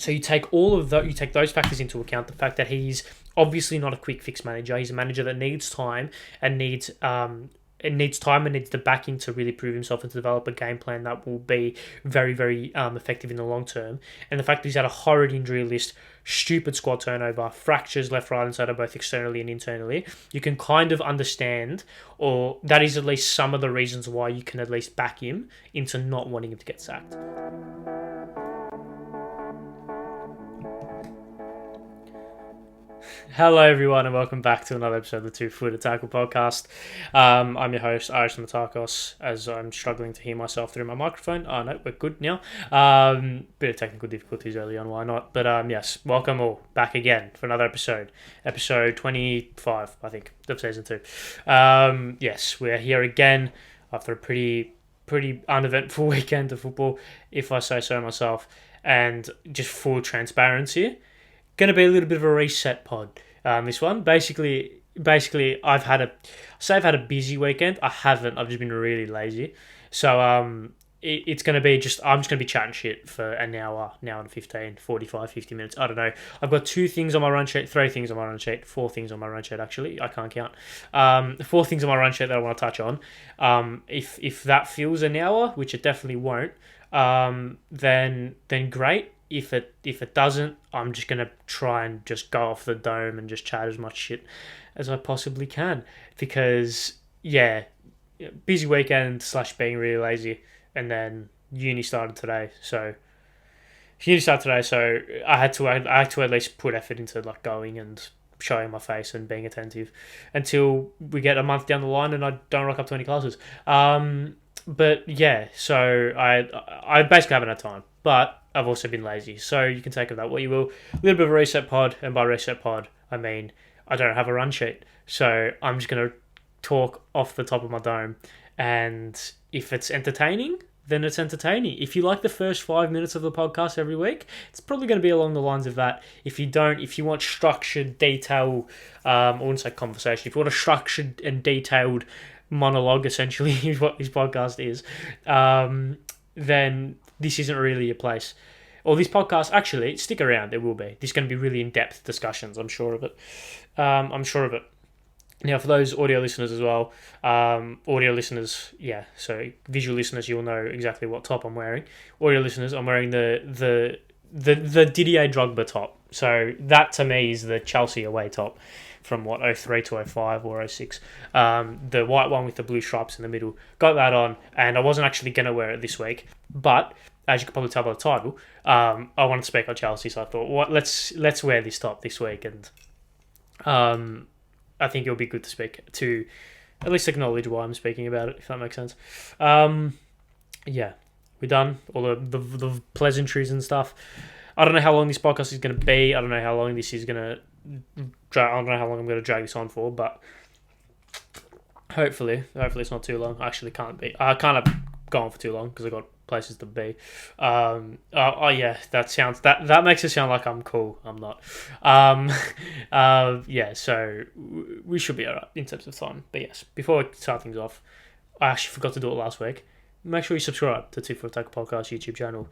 So you take all of you take those factors into account. The fact that he's obviously not a quick fix manager. He's a manager that needs time and needs the backing to really prove himself and to develop a game plan that will be very, very effective in the long term. And the fact that he's had a horrid injury list, stupid squad turnover, fractures left, right, and centre, both externally and internally, you can kind of understand, or that is at least some of the reasons why you can at least back him into not wanting him to get sacked. Hello everyone and welcome back to another episode of the 2 Footed Tackle podcast. I'm your host, Ari Stamatakos, as I'm struggling to hear myself through my microphone. Oh no, we're good now. Bit of technical difficulties early on, why not? But yes, welcome all back again for another episode. Episode 25, I think, of season 2. Yes, we're here again after a pretty uneventful weekend of football, if I say so myself, and just full transparency. Going to be a little bit of a reset pod. This one, basically, I've had a busy weekend. I haven't. I've just been really lazy. So it's going to be I'm just going to be chatting shit for an hour and 15, 45, 50 minutes. I don't know. I've got 2 things on my run sheet, 3 things on my run sheet, 4 things on my run sheet. Actually, I can't count. 4 things on my run sheet that I want to touch on. If that feels an hour, which it definitely won't, then great. If it doesn't, I'm just going to try and just go off the dome and just chat as much shit as I possibly can. Because, yeah, busy weekend / being really lazy. And then uni started today. So I had to at least put effort into like going and showing my face and being attentive until we get a month down the line and I don't rock up to any classes. But yeah, so I basically haven't had time. But I've also been lazy, so you can take of that what you will. A little bit of a reset pod, and by reset pod, I mean I don't have a run sheet, so I'm just going to talk off the top of my dome, and if it's entertaining, then it's entertaining. If you like the first 5 minutes of the podcast every week, it's probably going to be along the lines of that. If you want structured, detailed, I wouldn't say conversation, if you want a structured and detailed monologue, essentially, is what this podcast is, then this isn't really your place. Or this podcast, actually, stick around, it will be. There's going to be really in-depth discussions, I'm sure of it. Now, for those audio listeners as well, so visual listeners, you'll know exactly what top I'm wearing. Audio listeners, I'm wearing the Didier Drogba top. So that, to me, is the Chelsea away top from, 03 to 05 or 06. The white one with the blue stripes in the middle. Got that on, and I wasn't actually going to wear it this week, but as you can probably tell by the title, I wanted to speak on Chelsea, so I thought, let's wear this top this week, and I think it'll be good to speak to, at least acknowledge why I'm speaking about it, if that makes sense. Yeah, we're done. All the pleasantries and stuff. I don't know how long this podcast is going to be. I don't know how long this is going to drag. I don't know how long I'm going to drag this on for, but hopefully it's not too long. I actually can't be. I can't have gone for too long because I've got places to be. Yeah, that makes it sound like I'm cool. I'm not. Yeah, so we should be alright in terms of time. But yes, before I start things off, I actually forgot to do it last week. Make sure you subscribe to 2 Footed Tackle Podcast YouTube channel.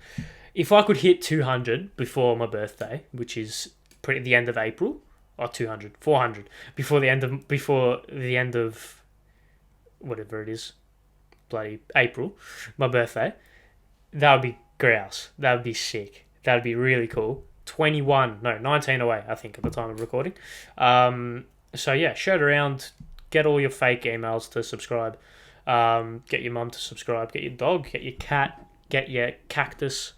If I could hit 200 before my birthday, which is the end of April, or 400 before the end of whatever it is, bloody April, my birthday, that would be grouse. That would be sick. That would be really cool. 19 away, I think, at the time of recording. So yeah, share it around. Get all your fake emails to subscribe. Get your mum to subscribe. Get your dog. Get your cat. Get your cactus.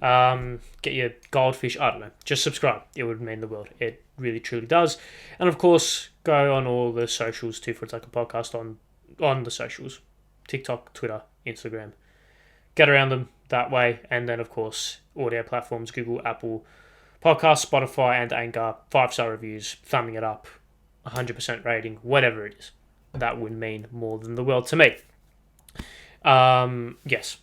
Get your goldfish. I don't know. Just subscribe. It would mean the world. It really, truly does. And of course, go on all the socials, 2 Footed Tackle Podcast on the socials. TikTok, Twitter, Instagram. Get around them that way. And then, of course, audio platforms, Google, Apple, Podcast, Spotify, and Anchor. 5-star reviews, thumbing it up, 100% rating, whatever it is. That would mean more than the world to me. Yes,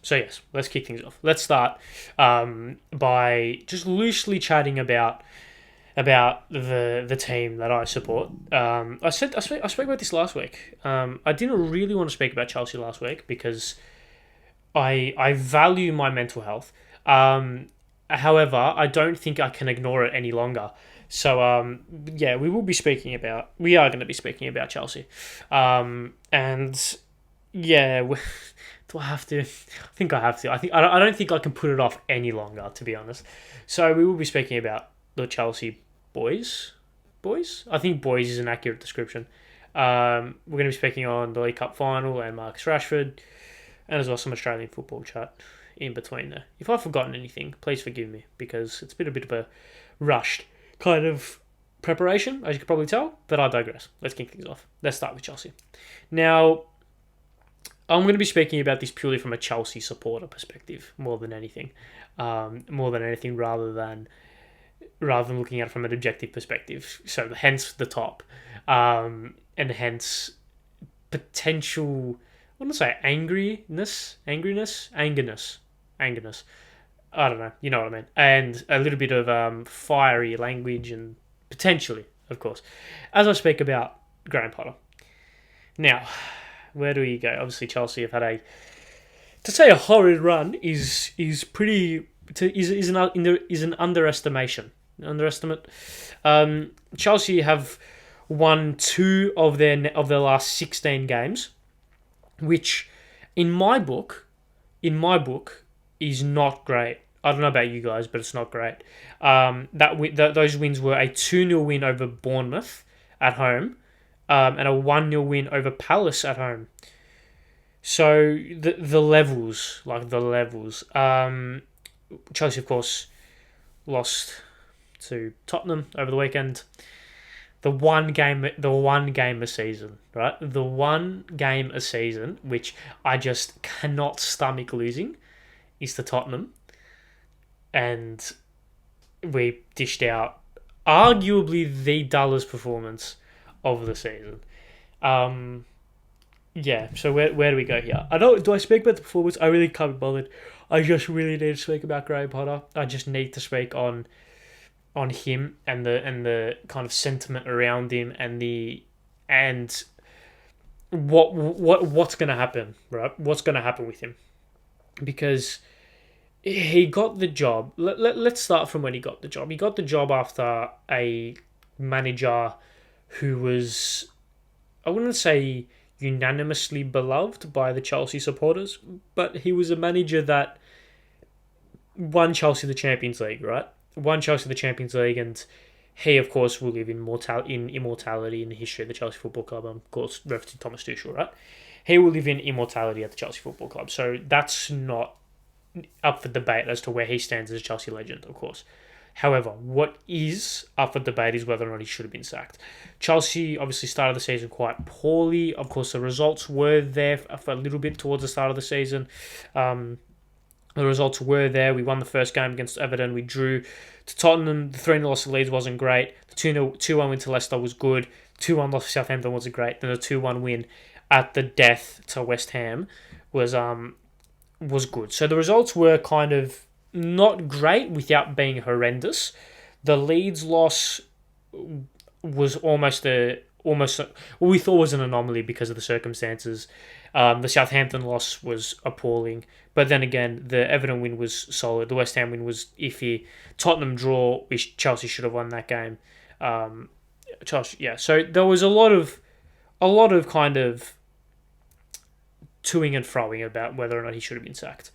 let's kick things off. Let's start by just loosely chatting about the team that I support. I spoke about this last week. I didn't really want to speak about Chelsea last week because I value my mental health. And However, I don't think I can ignore it any longer. So, yeah, we are going to be speaking about Chelsea. And yeah, do I have to? I think I have to. I don't think I can put it off any longer, to be honest. So we will be speaking about the Chelsea boys. Boys? I think boys is an accurate description. We're going to be speaking on the League Cup final and Marcus Rashford, and as well some Australian football chat in between there. If I've forgotten anything, please forgive me, because it's been a bit of a rushed kind of preparation, as you can probably tell, but I digress. Let's kick things off. Let's start with Chelsea. Now, I'm going to be speaking about this purely from a Chelsea supporter perspective, more than anything, rather than looking at it from an objective perspective. So hence the top, and hence potential, I want to say angerness. I don't know, you know what I mean, and a little bit of fiery language, and potentially, of course, as I speak about Graham Potter. Now, where do we go? Obviously, Chelsea have had to say a horrid run is an underestimation. Chelsea have won 2 of their last 16 games, which in my book is not great. I don't know about you guys, but it's not great. Those wins were a 2-0 win over Bournemouth at home, and a 1-0 win over Palace at home. So the levels. Chelsea, of course, lost to Tottenham over the weekend. The one game a season, right? The one game a season, which I just cannot stomach losing, is to Tottenham. And we dished out arguably the dullest performance of the season. Yeah, so where do we go here? Do I speak about the performance? I really can't be bothered. I just really need to speak about Graham Potter. I just need to speak on him and the kind of sentiment around him and what's going to happen, right? What's going to happen with him? Because he got the job. Let's start from when he got the job. He got the job after a manager who was, I wouldn't say unanimously beloved by the Chelsea supporters, but he was a manager that won Chelsea the Champions League, right? Won Chelsea the Champions League, and he, of course, will live in immortality in the history of the Chelsea Football Club. Of course, referencing Thomas Tuchel, right? He will live in immortality at the Chelsea Football Club. So that's not up for debate as to where he stands as a Chelsea legend, of course. However, what is up for debate is whether or not he should have been sacked. Chelsea obviously started the season quite poorly. Of course, the results were there for a little bit towards the start of the season. The results were there. We won the first game against Everton. We drew to Tottenham. The 3-0 loss to Leeds wasn't great. The 2-1 win to Leicester was good. 2-1 loss to Southampton wasn't great. Then the 2-1 win at the death to West Ham was good. So the results were kind of not great without being horrendous. The Leeds loss was almost we thought was an anomaly because of the circumstances. The Southampton loss was appalling, but then again, the Everton win was solid. The West Ham win was iffy. Tottenham draw, which Chelsea should have won that game. So there was a lot of kind of toing and froing about whether or not he should have been sacked,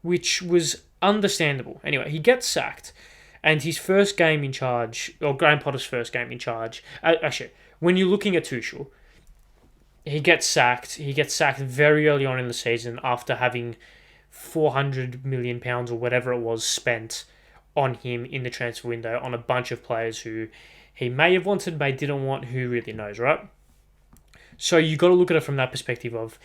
which was understandable. Anyway, he gets sacked, and his first game in charge, or Graham Potter's first game in charge, actually, when you're looking at Tuchel, he gets sacked. He gets sacked very early on in the season after having £400 million or whatever it was spent on him in the transfer window on a bunch of players who he may have wanted, may didn't want, who really knows, right? So you got to look at it from that perspective of,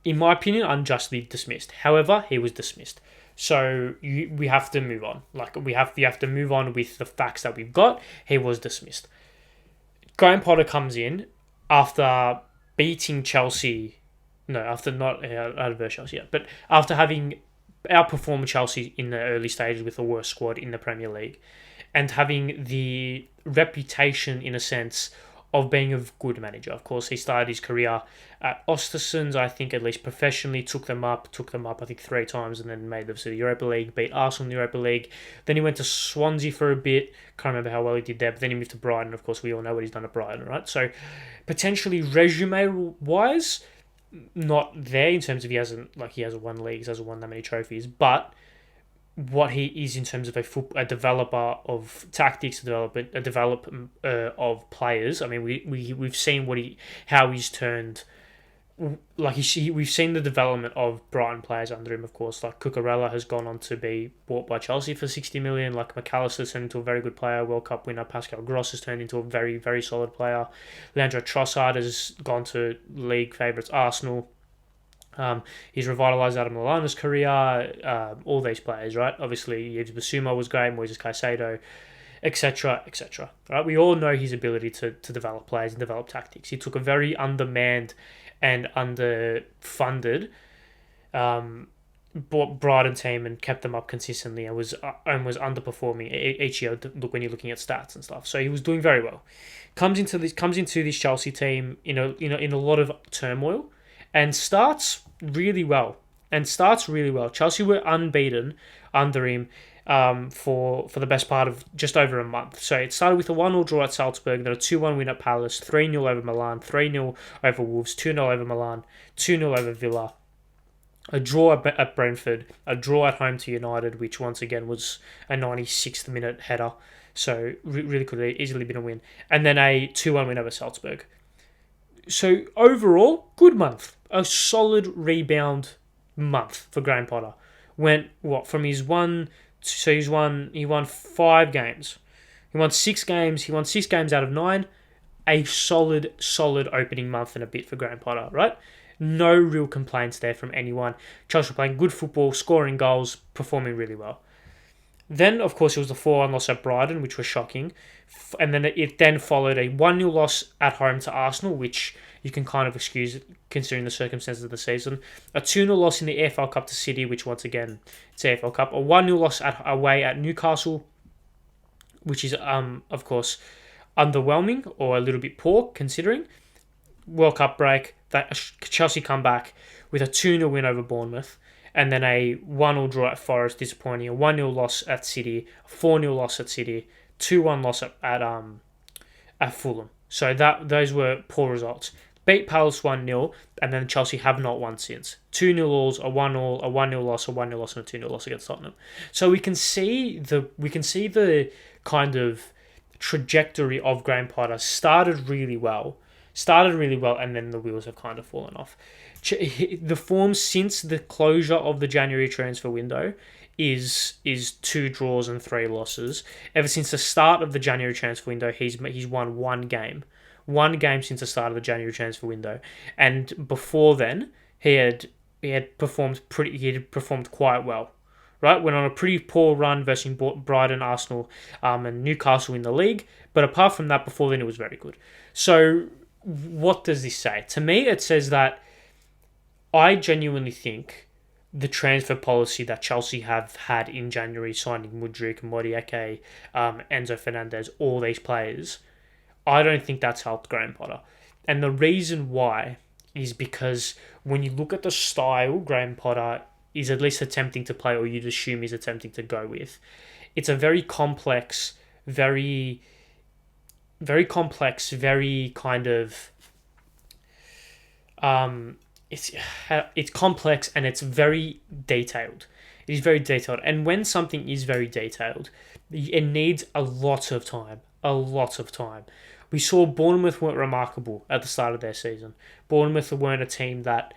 in my opinion, unjustly dismissed. However, he was dismissed. So we have to move on. You have to move on with the facts that we've got. He was dismissed. Graham Potter comes in after beating Chelsea. No, after not out of Chelsea yet, but after having outperformed Chelsea in the early stages with the worst squad in the Premier League, and having the reputation, in a sense, of being a good manager. Of course, he started his career at Östersunds, I think at least professionally, took them up I think 3 times, and then made them to the Europa League, beat Arsenal in the Europa League. Then he went to Swansea for a bit, can't remember how well he did there, but then he moved to Brighton. Of course, we all know what he's done at Brighton, right? So potentially resume-wise, not there in terms of he hasn't won leagues, hasn't won that many trophies, but what he is in terms of a developer of tactics, a developer of players. I mean, we've seen how he's turned. We've seen the development of Brighton players under him. Of course, like Cucurella has gone on to be bought by Chelsea for 60 million. Like McAllister's turned into a very good player. World Cup winner Pascal Gross has turned into a very, very solid player. Leandro Trossard has gone to league favourites Arsenal. He's revitalised Adam Lallana's career, all these players, right? Obviously, Yves Bissouma was great, Moises Caicedo, etc., etc. Right? We all know his ability to develop players and develop tactics. He took a very undermanned and underfunded Brighton team and kept them up consistently and was underperforming each year. Look, when you're looking at stats and stuff, so he was doing very well. Comes into this Chelsea team in a lot of turmoil. And starts really well. Chelsea were unbeaten under him for the best part of just over a month. So it started with a 1-0 draw at Salzburg, then a 2-1 win at Palace, 3-0 over Milan, 3-0 over Wolves, 2-0 over Milan, 2-0 over Villa, a draw at Brentford, a draw at home to United, which once again was a 96th minute header. So really could have easily been a win. And then a 2-1 win over Salzburg. So overall, good month. A solid rebound month for Graham Potter. Went from his one, so he won 5 games. He won 6 games. He won 6 games out of 9. A solid opening month and a bit for Graham Potter, right? No real complaints there from anyone. Chelsea were playing good football, scoring goals, performing really well. Then, of course, it was the 4-1 loss at Brighton, which was shocking. And then it followed a 1-0 loss at home to Arsenal, which you can kind of excuse considering the circumstances of the season. A 2-0 loss in the AFL Cup to City, which once again, it's AFL Cup. A 1-0 loss away at Newcastle, which is, of course, underwhelming or a little bit poor considering. World Cup break, that Chelsea come back with a 2-0 win over Bournemouth. And then a 1-0 draw at Forest, disappointing. A 1-0 loss at City, a 4-0 loss at City, 2-1 loss at Fulham. So those were poor results. Beat Palace 1-0, and then Chelsea have not won since. 2-0-alls, a 1-0, a 1-0 loss, a 1-0 loss, and a 2-0 loss against Tottenham. So we can see the kind of trajectory of Graham Potter started really well, and then the wheels have kind of fallen off. The form since the closure of the January transfer window is 2 draws and 3 losses. Ever since the start of the January transfer window, he's won 1 game. 1 game since the start of the January transfer window. And before then, he had performed quite well. Right? Went on a pretty poor run versus Brighton, Arsenal, and Newcastle in the league. But apart from that, before then, it was very good. So what does this say? To me, it says that I genuinely think the transfer policy that Chelsea have had in January, signing Mudryk, Modieke, Enzo Fernandez, all these players, I don't think that's helped Graham Potter. And the reason why is because when you look at the style Graham Potter is at least attempting to play, or you'd assume he's attempting to go with, it's a very complex, very kind of... It's complex and it's very detailed. It is very detailed. And when something is very detailed, it needs a lot of time. We saw Bournemouth weren't remarkable at the start of their season. Bournemouth weren't a team that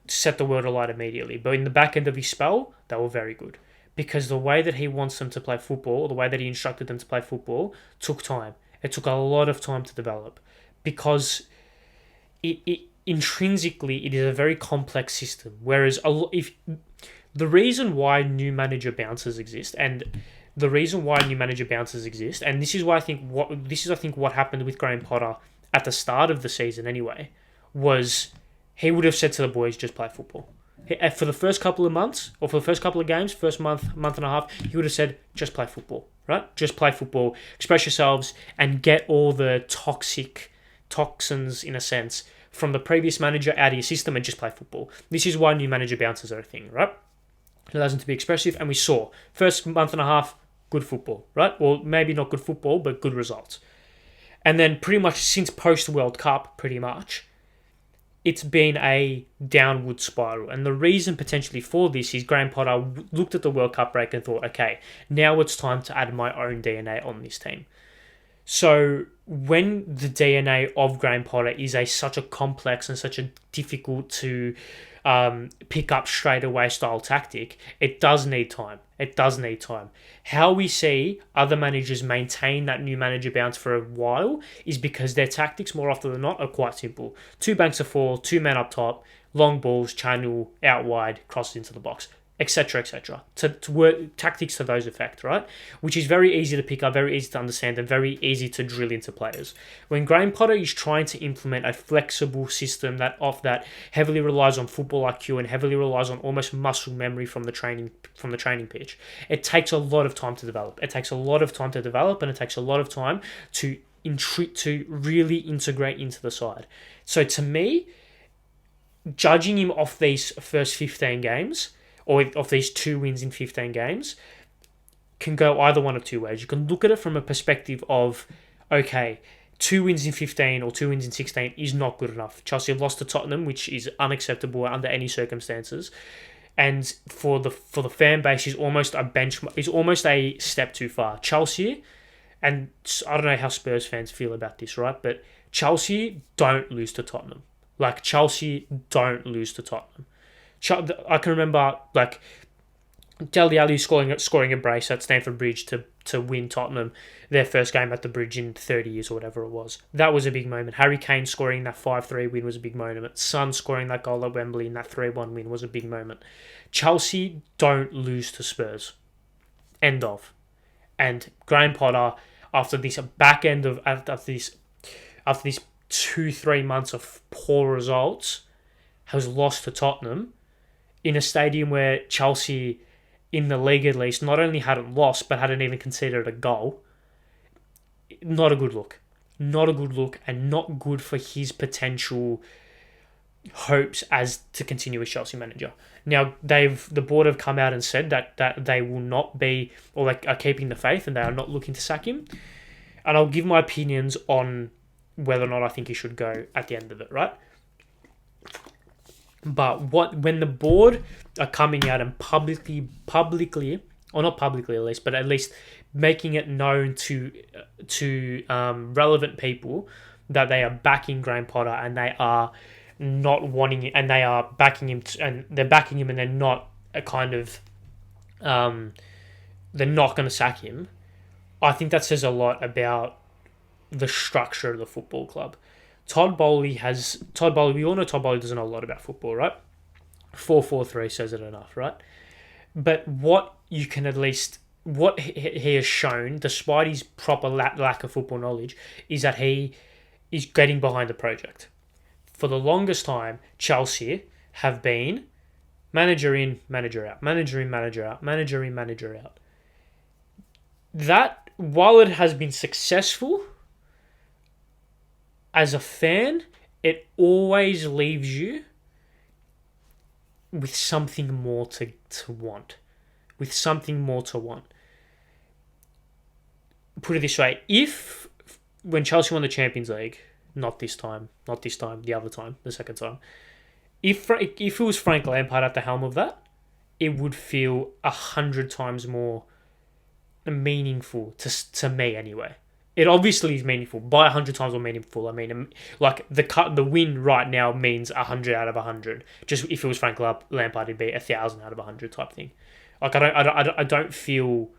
set the world alight immediately. But in the back end of his spell, they were very good. Because the way that he wants them to play football, the way that he instructed them to play football, took time. It took a lot of time to develop. Because intrinsically, it is a very complex system. Whereas if the reason why new manager bounces exist, and this is why I think what happened with Graham Potter at the start of the season anyway, was he would have said to the boys, just play football. for the first couple of months, or for the first couple of games, first month, month and a half, he would have said, just play football, right? Just play football, express yourselves, and get all the toxins, in a sense, from the previous manager out of your system and just play football. This is why new manager bounces are a thing, right? It allows them to be expressive, and we saw, first month and a half, good football, right? Well, maybe not good football, but good results. And then pretty much since post-World Cup, pretty much, it's been a downward spiral. And the reason potentially for this is Graham Potter looked at the World Cup break and thought, okay, now it's time to add my own DNA on this team. So when the DNA of Graham Potter is such a complex and such a difficult to pick up straight away style tactic, it does need time. It does need time. How we see other managers maintain that new manager bounce for a while is because their tactics, more often than not, are quite simple. 2 banks of 4, 2 men up top, long balls, channel, out wide, crosses into the box, etc., etc. To work tactics to those effect, right? Which is very easy to pick up, very easy to understand, and very easy to drill into players. When Graham Potter is trying to implement a flexible system that heavily relies on football IQ and heavily relies on almost muscle memory from the training pitch, it takes a lot of time to develop. And it takes a lot of time to really integrate into the side. So to me, judging him off these first 15 games, or of these 2 wins in 15 games, can go either one of two ways. You can look at it from a perspective of, okay, 2 wins in 15 or 2 wins in 16 is not good enough. Chelsea have lost to Tottenham, which is unacceptable under any circumstances. And for the fan base, is almost a benchmark, is almost a step too far. Chelsea, and I don't know how Spurs fans feel about this, right? But Chelsea don't lose to Tottenham. Chelsea don't lose to Tottenham. I can remember Dele Alli scoring a brace at Stamford Bridge to win Tottenham their first game at the Bridge in 30 years or whatever it was. That was a big moment. Harry Kane scoring that 5-3 win was a big moment. Son scoring that goal at Wembley in that 3-1 win was a big moment. Chelsea don't lose to Spurs. End of. And Graham Potter, after this 2-3 months of poor results, has lost to Tottenham in a stadium where Chelsea, in the league at least, not only hadn't lost, but hadn't even conceded a goal. Not a good look. Not a good look, and not good for his potential hopes as to continue as Chelsea manager. Now, the board have come out and said that they will not be, or are keeping the faith, and they are not looking to sack him. And I'll give my opinions on whether or not I think he should go at the end of it, right? But when the board are coming out and publicly, or not publicly at least, but at least making it known to relevant people that they are backing Graham Potter and they are not wanting it, and they are backing him, and they're backing him, and they're not they're not going to sack him. I think that says a lot about the structure of the football club. Todd Bowley, we all know Todd Bowley doesn't know a lot about football, right? 4-4-3 says it enough, right? But what he has shown, despite his proper lack of football knowledge, is that he is getting behind the project. For the longest time, Chelsea have been manager in, manager out, manager in, manager out, manager in, manager out. That, while it has been successful, as a fan, it always leaves you with something more to want. With something more to want. Put it this way, when Chelsea won the Champions League, not this time, the other time, the second time, if it was Frank Lampard at the helm of that, it would feel 100 times more meaningful to me anyway. It obviously is meaningful, by 100 times more meaningful. I mean, the win right now means 100 out of 100. Just if it was Frank Lampard, it'd be 1,000 out of 100 type thing. I don't feel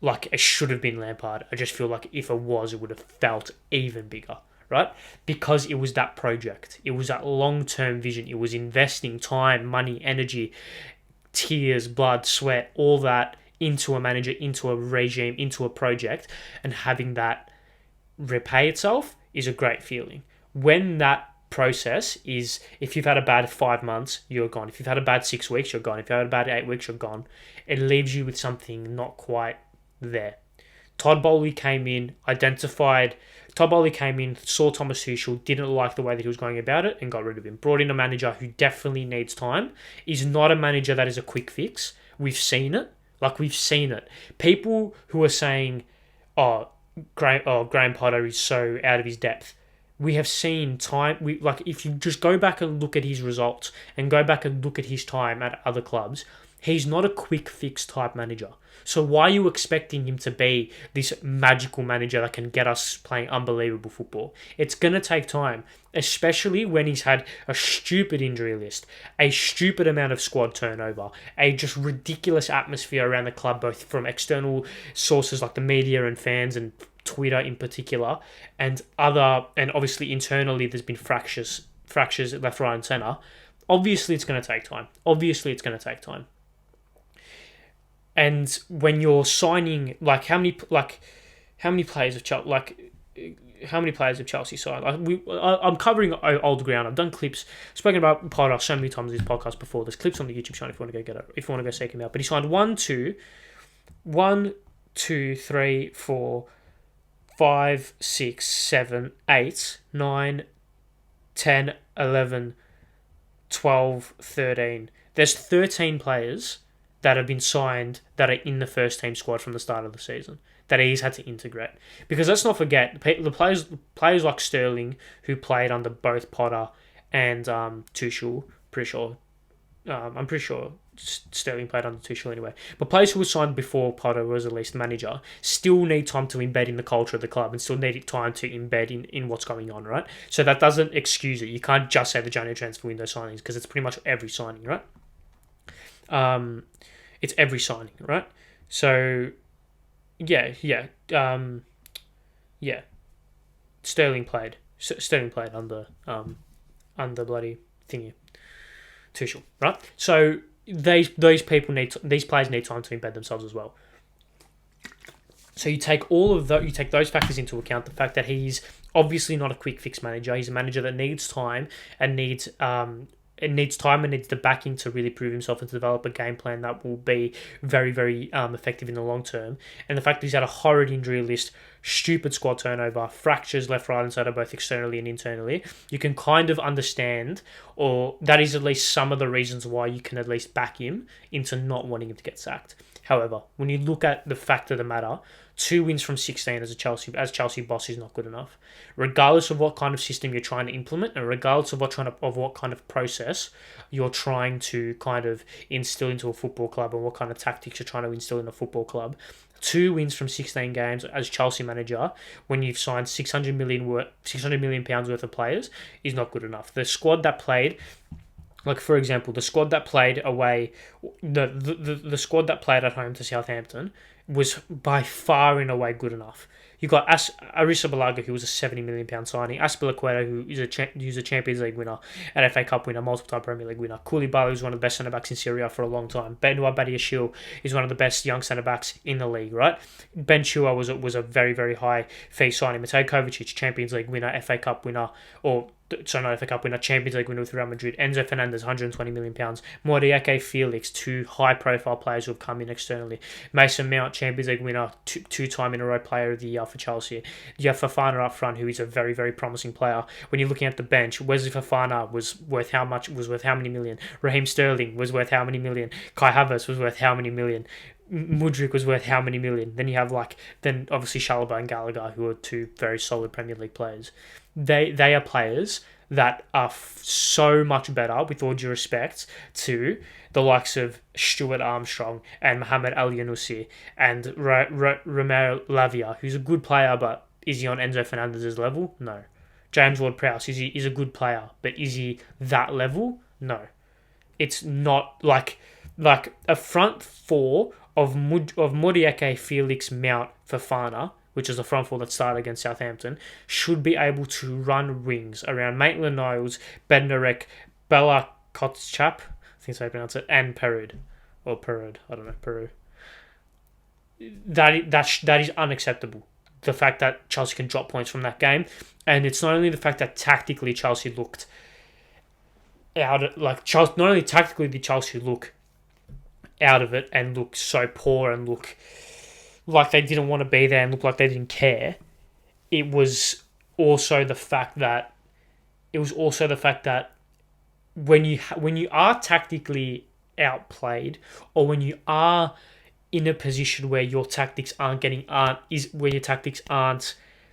like it should have been Lampard. I just feel like if it was, it would have felt even bigger, right? Because it was that project. It was that long-term vision. It was investing time, money, energy, tears, blood, sweat, all that into a manager, into a regime, into a project, and having that repay itself is a great feeling. When that process is if you've had a bad 5 months, you're gone. If you've had a bad 6 weeks, you're gone. If you've had a bad 8 weeks, you're gone. It leaves you with something not quite there. Todd Bowley came in, saw Thomas Tuchel, didn't like the way that he was going about it, and got rid of him. Brought in a manager who definitely needs time. Is not a manager that is a quick fix. We've seen it. We've seen it. People who are saying, Graham Potter is so out of his depth. We have seen time. If you just go back and look at his results and go back and look at his time at other clubs, he's not a quick fix type manager. So why are you expecting him to be this magical manager that can get us playing unbelievable football? It's going to take time, especially when he's had a stupid injury list, a stupid amount of squad turnover, a just ridiculous atmosphere around the club, both from external sources like the media and fans and Twitter in particular, and obviously internally there's been fractures left, right and centre. Obviously it's going to take time. And when you're signing, how many players of Chelsea, signed? I'm covering old ground. I've done clips, spoken about Potter so many times in this podcast before. There's clips on the YouTube channel if you want to go get it, if you want to go seek him out. But he signed 5, 6, 7, 8, 9, 10, 11, 12, 13. There's 13 players that have been signed that are in the first team squad from the start of the season that he's had to integrate. Because let's not forget, the players like Sterling, who played under both Potter and Tuchel, I'm pretty sure Sterling played under Tuchel anyway. But players who were signed before Potter was at least manager still need time to embed in the culture of the club and still need time to embed in what's going on, right? So that doesn't excuse it. You can't just say the January transfer window signings because it's pretty much every signing, right? It's every signing, right? So, yeah. Sterling played under bloody thingy, Tuchel, right? So these players need time to embed themselves as well. So you take those factors into account. The fact that he's obviously not a quick fix manager. He's a manager that needs time and needs the backing to really prove himself and to develop a game plan that will be very, very effective in the long term. And the fact that he's had a horrid injury list, stupid squad turnover, fractures left, right and centre, both externally and internally, you can kind of understand, or that is at least some of the reasons why you can at least back him into not wanting him to get sacked. However, when you look at the fact of the matter, 2 wins from 16 as Chelsea boss is not good enough. Regardless of what kind of system you're trying to implement, and regardless of what kind of process you're trying to kind of instill into a football club, and what kind of tactics you're trying to instill in a football club, 2 wins from 16 games as Chelsea manager when you've signed £600 million worth of players is not good enough. The squad that played. For example, the squad that played away, the squad that played at home to Southampton was by far and away good enough. You got Ari Stamatakos, who was a £70 million signing. Azpilicueta, who's a Champions League winner, an FA Cup winner, multiple-time Premier League winner. Koulibaly was one of the best centre-backs in Serie A for a long time. Benoit Badiashile is one of the best young centre-backs in the league, right? Ben Chua was a very, very high fee signing. Matej Kovacic, Champions League winner, FA Cup winner, not FA Cup winner, Champions League winner with Real Madrid. Enzo Fernandez, £120 million. Morieke Felix, 2 high-profile players who have come in externally. Mason Mount, Champions League winner, 2-time in a row player of the year for Chelsea. You have Fofana up front, who is a very, very promising player. When you're looking at the bench, Wesley Fofana was worth how many million? Raheem Sterling was worth how many million? Kai Havertz was worth how many million? Mudryk was worth how many million? Then you have obviously Chalobah and Gallagher, who are 2 very solid Premier League players. They are players that are so much better, with all due respect to the likes of Stuart Armstrong and Mohamed El Younousi and Romero Lavia, who's a good player, but is he on Enzo Fernandez's level? No. James Ward-Prowse, is a good player, but is he that level? No. It's not like a front four of Morieke, Felix, Mount, Fofana, which is the front four that started against Southampton, should be able to run rings around Maitland-Niles, Bednarek, Bella Kotschap, I think that's how you pronounce it, and Perud. Or Perud, I don't know, Peru. That is unacceptable. the fact that Chelsea can drop points from that game. And it's not only the fact that tactically Chelsea looked not only tactically did Chelsea look out of it and look so poor and look like they didn't want to be there and look like they didn't care. It was also the fact that when you are tactically outplayed, or when you are in a position where your tactics aren't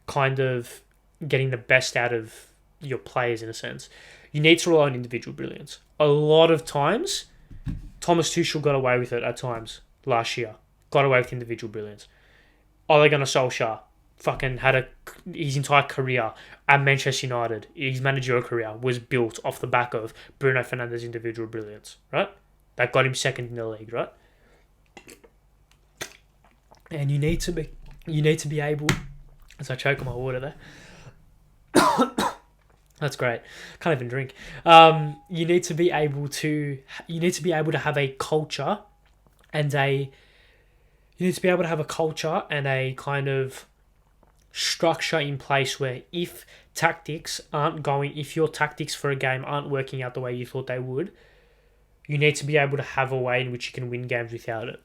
kind of getting the best out of your players, in a sense, you need to rely on individual brilliance. A lot of times, Thomas Tuchel got away with it at times last year. Got away with individual brilliance. Ole Gunnar Solskjaer fucking had his entire career at Manchester United. His managerial career was built off the back of Bruno Fernandes' individual brilliance, right? That got him second in the league, right? And you need to be able, as I choke on my water there. That's great. Can't even drink. You need to be able to have a culture and a kind of structure in place where if your tactics for a game aren't working out the way you thought they would, you need to be able to have a way in which you can win games without it.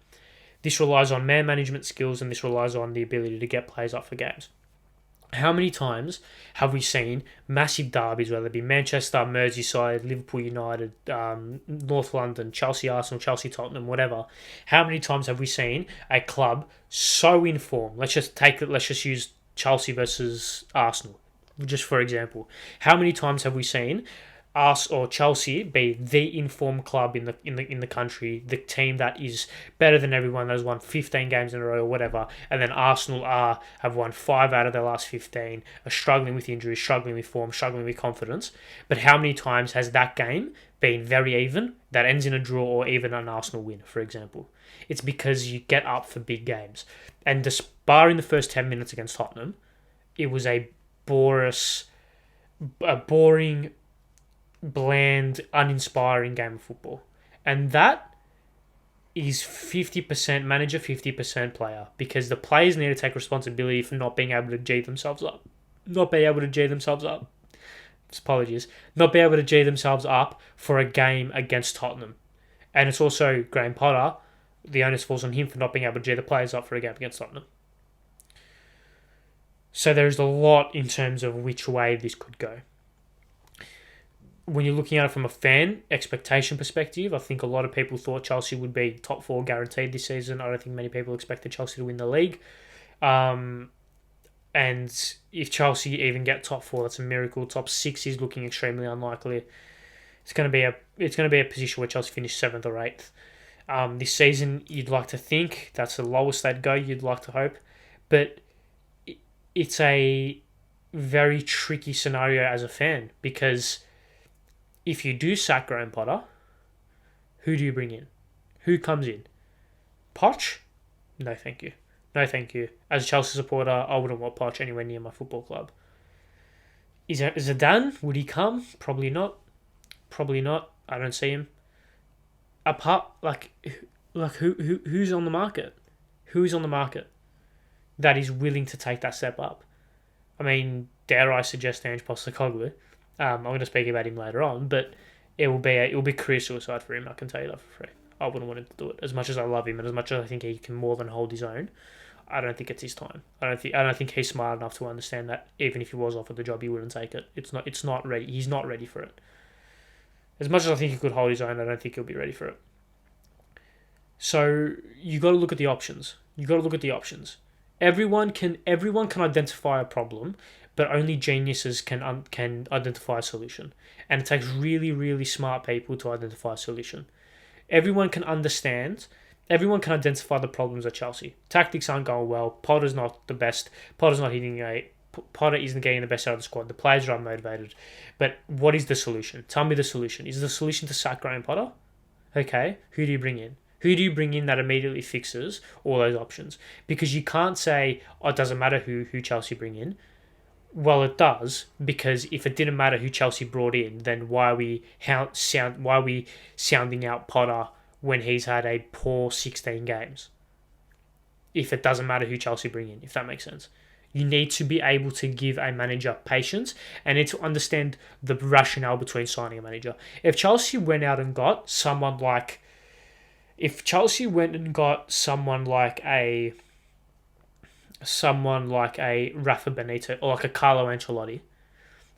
This relies on man management skills, and this relies on the ability to get players up for games. How many times have we seen massive derbies, whether it be Manchester, Merseyside, Liverpool United, North London, Chelsea Arsenal, Chelsea Tottenham, whatever? How many times have we seen a club so in form? Let's just use Chelsea versus Arsenal, just for example. How many times have we seen us or Chelsea be the informed club in the country, the team that is better than everyone, that has won 15 games in a row or whatever, and then Arsenal have won 5 out of their last 15, are struggling with injuries, struggling with form, struggling with confidence. But how many times has that game been very even, that ends in a draw or even an Arsenal win, for example? It's because you get up for big games. And barring the first 10 minutes against Tottenham, it was a boring, bland, uninspiring game of football. And that is 50% manager, 50% player, because the players need to take responsibility for not being able to G themselves up. Not be able to G themselves up for a game against Tottenham. And it's also Graham Potter, the onus falls on him for not being able to G the players up for a game against Tottenham. So there's a lot in terms of which way this could go. When you're looking at it from a fan expectation perspective, I think a lot of people thought Chelsea would be top 4 guaranteed this season. I don't think many people expected Chelsea to win the league. And if Chelsea even get top 4, that's a miracle. Top 6 is looking extremely unlikely. It's going to be a position where Chelsea finish 7th or 8th. This season, you'd like to think that's the lowest they'd go. You'd like to hope, but it's a very tricky scenario as a fan, because if you do sack Graham Potter, who do you bring in? Who comes in? Poch? No, thank you. No, thank you. As a Chelsea supporter, I wouldn't want Poch anywhere near my football club. Is Zidane? Would he come? Probably not. I don't see him. Who's on the market? Who's on the market that is willing to take that step up? I mean, dare I suggest Ange Postecoglou? I'm going to speak about him later on, but it will be career suicide for him. I can tell you that for free. I wouldn't want him to do it. As much as I love him and as much as I think he can more than hold his own, I don't think it's his time. I don't think he's smart enough to understand that even if he was offered the job, he wouldn't take it. It's not ready. He's not ready for it. As much as I think he could hold his own, I don't think he'll be ready for it. So you got to look at the options. Everyone can identify a problem, but only geniuses can identify a solution. And it takes really, really smart people to identify a solution. Everyone can identify the problems at Chelsea. Tactics aren't going well. Potter's not the best. Potter isn't getting the best out of the squad. The players are unmotivated. But what is the solution? Tell me the solution. Is the solution to sack Graham Potter? Okay, who do you bring in? Who do you bring in that immediately fixes all those options? Because you can't say, it doesn't matter who Chelsea bring in. Well, it does, because if it didn't matter who Chelsea brought in, then why are we sounding out Potter when he's had a poor 16 games? If it doesn't matter who Chelsea bring in, if that makes sense. You need to be able to give a manager patience and need to understand the rationale between signing a manager. If Chelsea went out and got someone like a Rafa Benito or like a Carlo Ancelotti,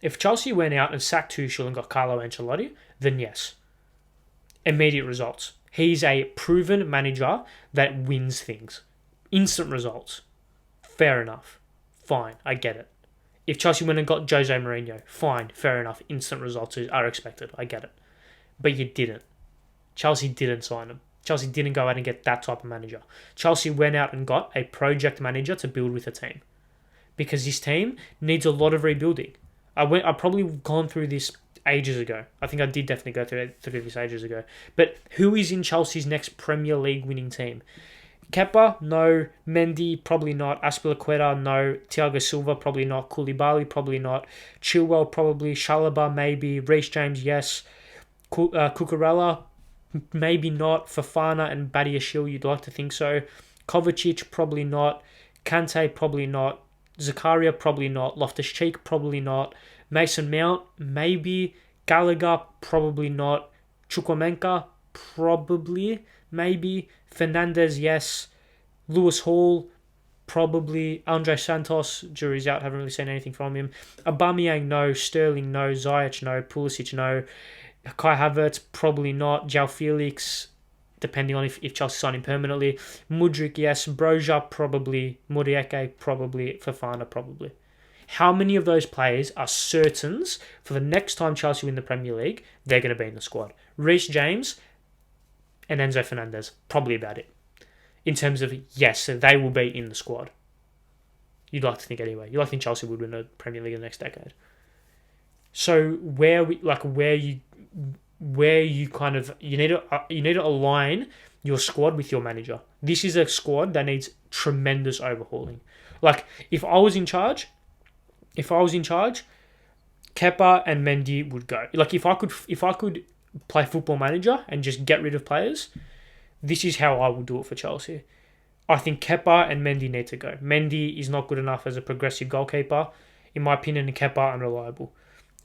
if Chelsea went out and sacked Tuchel and got Carlo Ancelotti, then yes, immediate results. He's a proven manager that wins things. Instant results. Fair enough. Fine, I get it. If Chelsea went and got Jose Mourinho, fine, fair enough. Instant results are expected. I get it. But you didn't. Chelsea didn't sign him. Chelsea didn't go out and get that type of manager. Chelsea went out and got a project manager to build with a team. Because this team needs a lot of rebuilding. I've probably gone through this ages ago. I think I did definitely go through this ages ago. But who is in Chelsea's next Premier League winning team? Kepa, no. Mendy, probably not. Azpilicueta, no. Thiago Silva, probably not. Koulibaly, probably not. Chilwell, probably. Chalobah, maybe. Reece James, yes. Cucurella, maybe not. Fofana and Badiashile, you'd like to think so. Kovacic, probably not. Kante, probably not. Zakaria, probably not. Loftus-Cheek, probably not. Mason Mount, maybe. Gallagher, probably not. Chukwuemeka, probably, maybe. Fernandez, yes. Lewis Hall, probably. Andre Santos, jury's out, haven't really seen anything from him. Aubameyang, no. Sterling, no. Ziyech, no. Pulisic, no. Kai Havertz, probably not. João Felix, depending on if Chelsea sign him permanently. Mudryk, yes. Broja, probably. Murieke, probably. Fofana, probably. How many of those players are certains for the next time Chelsea win the Premier League, they're going to be in the squad? Reece James and Enzo Fernandez, probably about it. In terms of, yes, they will be in the squad. You'd like to think anyway. You'd like to think Chelsea would win the Premier League in the next decade. So you need to align your squad with your manager. This is a squad that needs tremendous overhauling. Like if I was in charge, Kepa and Mendy would go. Like if I could play Football Manager and just get rid of players, this is how I would do it for Chelsea. I think Kepa and Mendy need to go. Mendy is not good enough as a progressive goalkeeper. In my opinion, and Kepa unreliable.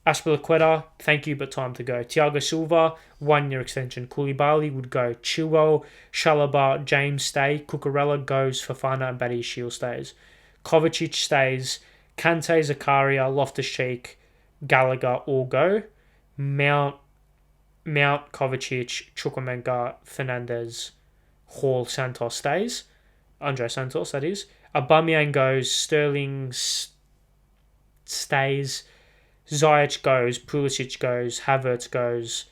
Azpilicueta, thank you, but time to go. Thiago Silva, 1-year extension. Koulibaly would go. Chilwell, Chalobah, James stay. Cucurella goes. Fofana and Badiashile stays. Kovacic stays. Kante, Zakaria, Loftus-Cheek, Gallagher all go. Mount, Kovacic, Chukwuemeka, Fernandez, Hall, Santos stays. Andre Santos, that is. Aubameyang goes. Sterling stays. Ziyech goes. Pulisic goes. Havertz goes.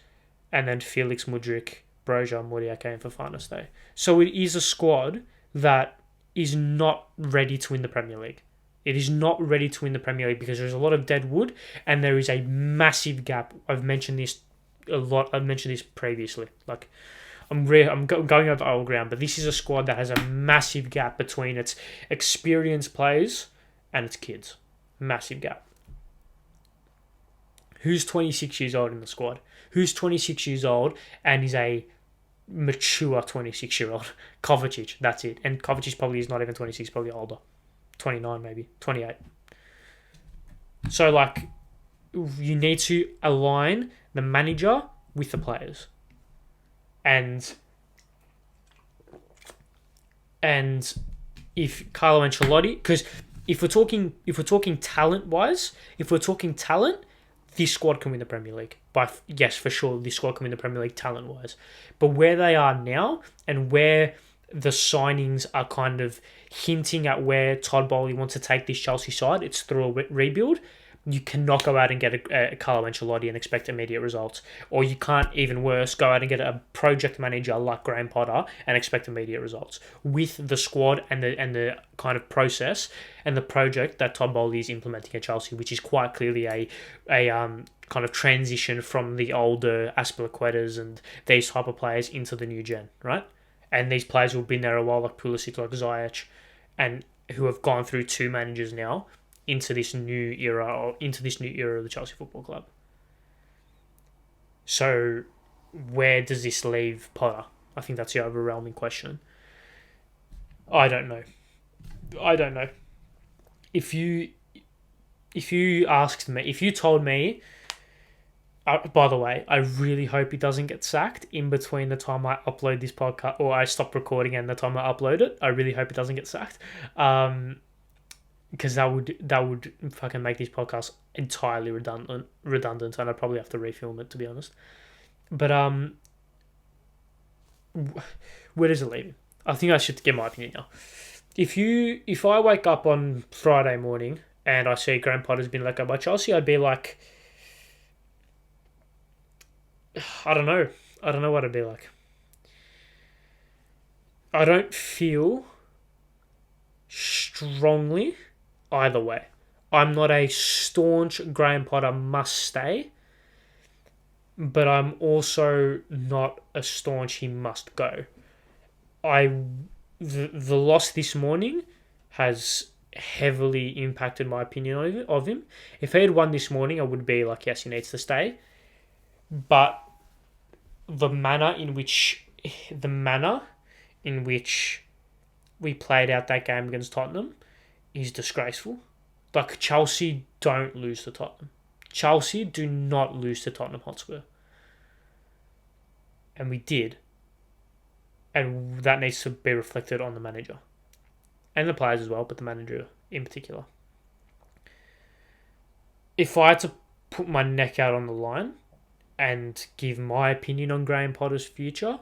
And then Felix, Mudryk, Broja, Murieke and Fofana stay. So it is a squad that is not ready to win the Premier League. It is not ready to win the Premier League because there's a lot of dead wood and there is a massive gap. I've mentioned this a lot. I've mentioned this previously. Like, I'm going over old ground, but this is a squad that has a massive gap between its experienced players and its kids. Massive gap. Who's 26 years old in the squad? Who's 26 years old and is a mature 26-year-old? Kovacic, that's it. And Kovacic probably is not even 26, probably older. 29 maybe, 28. So, like, you need to align the manager with the players. And if Carlo Ancelotti, because if we're talking talent-wise, this squad can win the Premier League. Yes, for sure, this squad can win the Premier League talent-wise. But where they are now and where the signings are kind of hinting at where Todd Bowley wants to take this Chelsea side, it's through a rebuild. You cannot go out and get a Carlo Ancelotti and expect immediate results. Or you can't, even worse, go out and get a project manager like Graham Potter and expect immediate results. With the squad and the kind of process and the project that Todd Bowley is implementing at Chelsea, which is quite clearly a kind of transition from the older Azpilicuetas and these type of players into the new gen, right? And these players who have been there a while, like Pulisic, like Ziyech, and who have gone through two managers now, into this new era of the Chelsea Football Club. So, where does this leave Potter? I think that's the overwhelming question. I don't know. if you asked me, if you told me, by the way, I really hope he doesn't get sacked in between the time I upload this podcast, or I stop recording and the time I upload it. I really hope he doesn't get sacked, because that would fucking make this podcast entirely redundant, and I'd probably have to refilm it, to be honest. But where does it leave him? I think I should give my opinion now. If I wake up on Friday morning and I see Graham Potter's been let go by Chelsea, I'd be like, I don't know what it'd be like. I don't feel strongly either way. I'm not a staunch Graham Potter must stay, but I'm also not a staunch he must go. The loss this morning has heavily impacted my opinion of him. If he had won this morning, I would be like, yes, he needs to stay. But the manner in which we played out that game against Tottenham is disgraceful. Like, Chelsea don't lose to Tottenham. Chelsea do not lose to Tottenham Hotspur. And we did. And that needs to be reflected on the manager. And the players as well, but the manager in particular. If I had to put my neck out on the line and give my opinion on Graham Potter's future,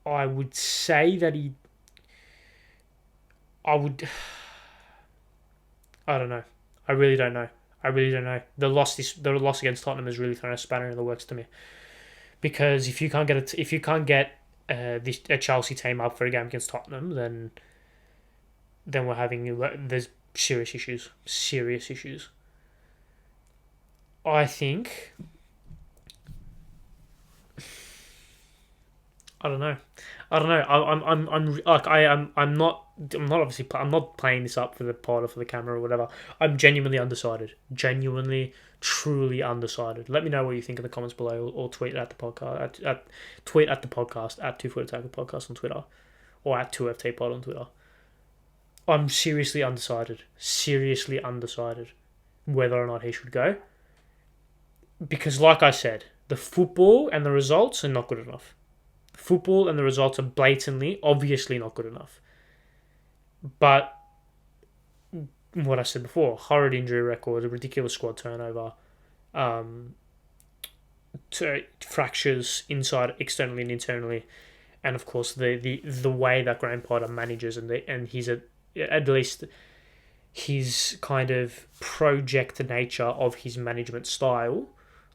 I would say that I don't know. I really don't know. The loss against Tottenham has really thrown a spanner in the works to me. Because if you can't get a Chelsea team up for a game against Tottenham, then there's serious issues. I think, I don't know. I'm not playing this up for the pod or for the camera or whatever. I'm genuinely undecided. Truly undecided. Let me know what you think in the comments below, or tweet at the podcast tweet at the podcast at 2 Foot Attacker Podcast on Twitter, or at 2FTPod on Twitter. I'm seriously undecided whether or not he should go, because, like I said, the football and the results are not good enough. Football and the results are blatantly, obviously not good enough. But what I said before, horrid injury record, a ridiculous squad turnover, fractures inside, externally and internally, and of course the way that Graham Potter manages and he's at least his kind of project nature of his management style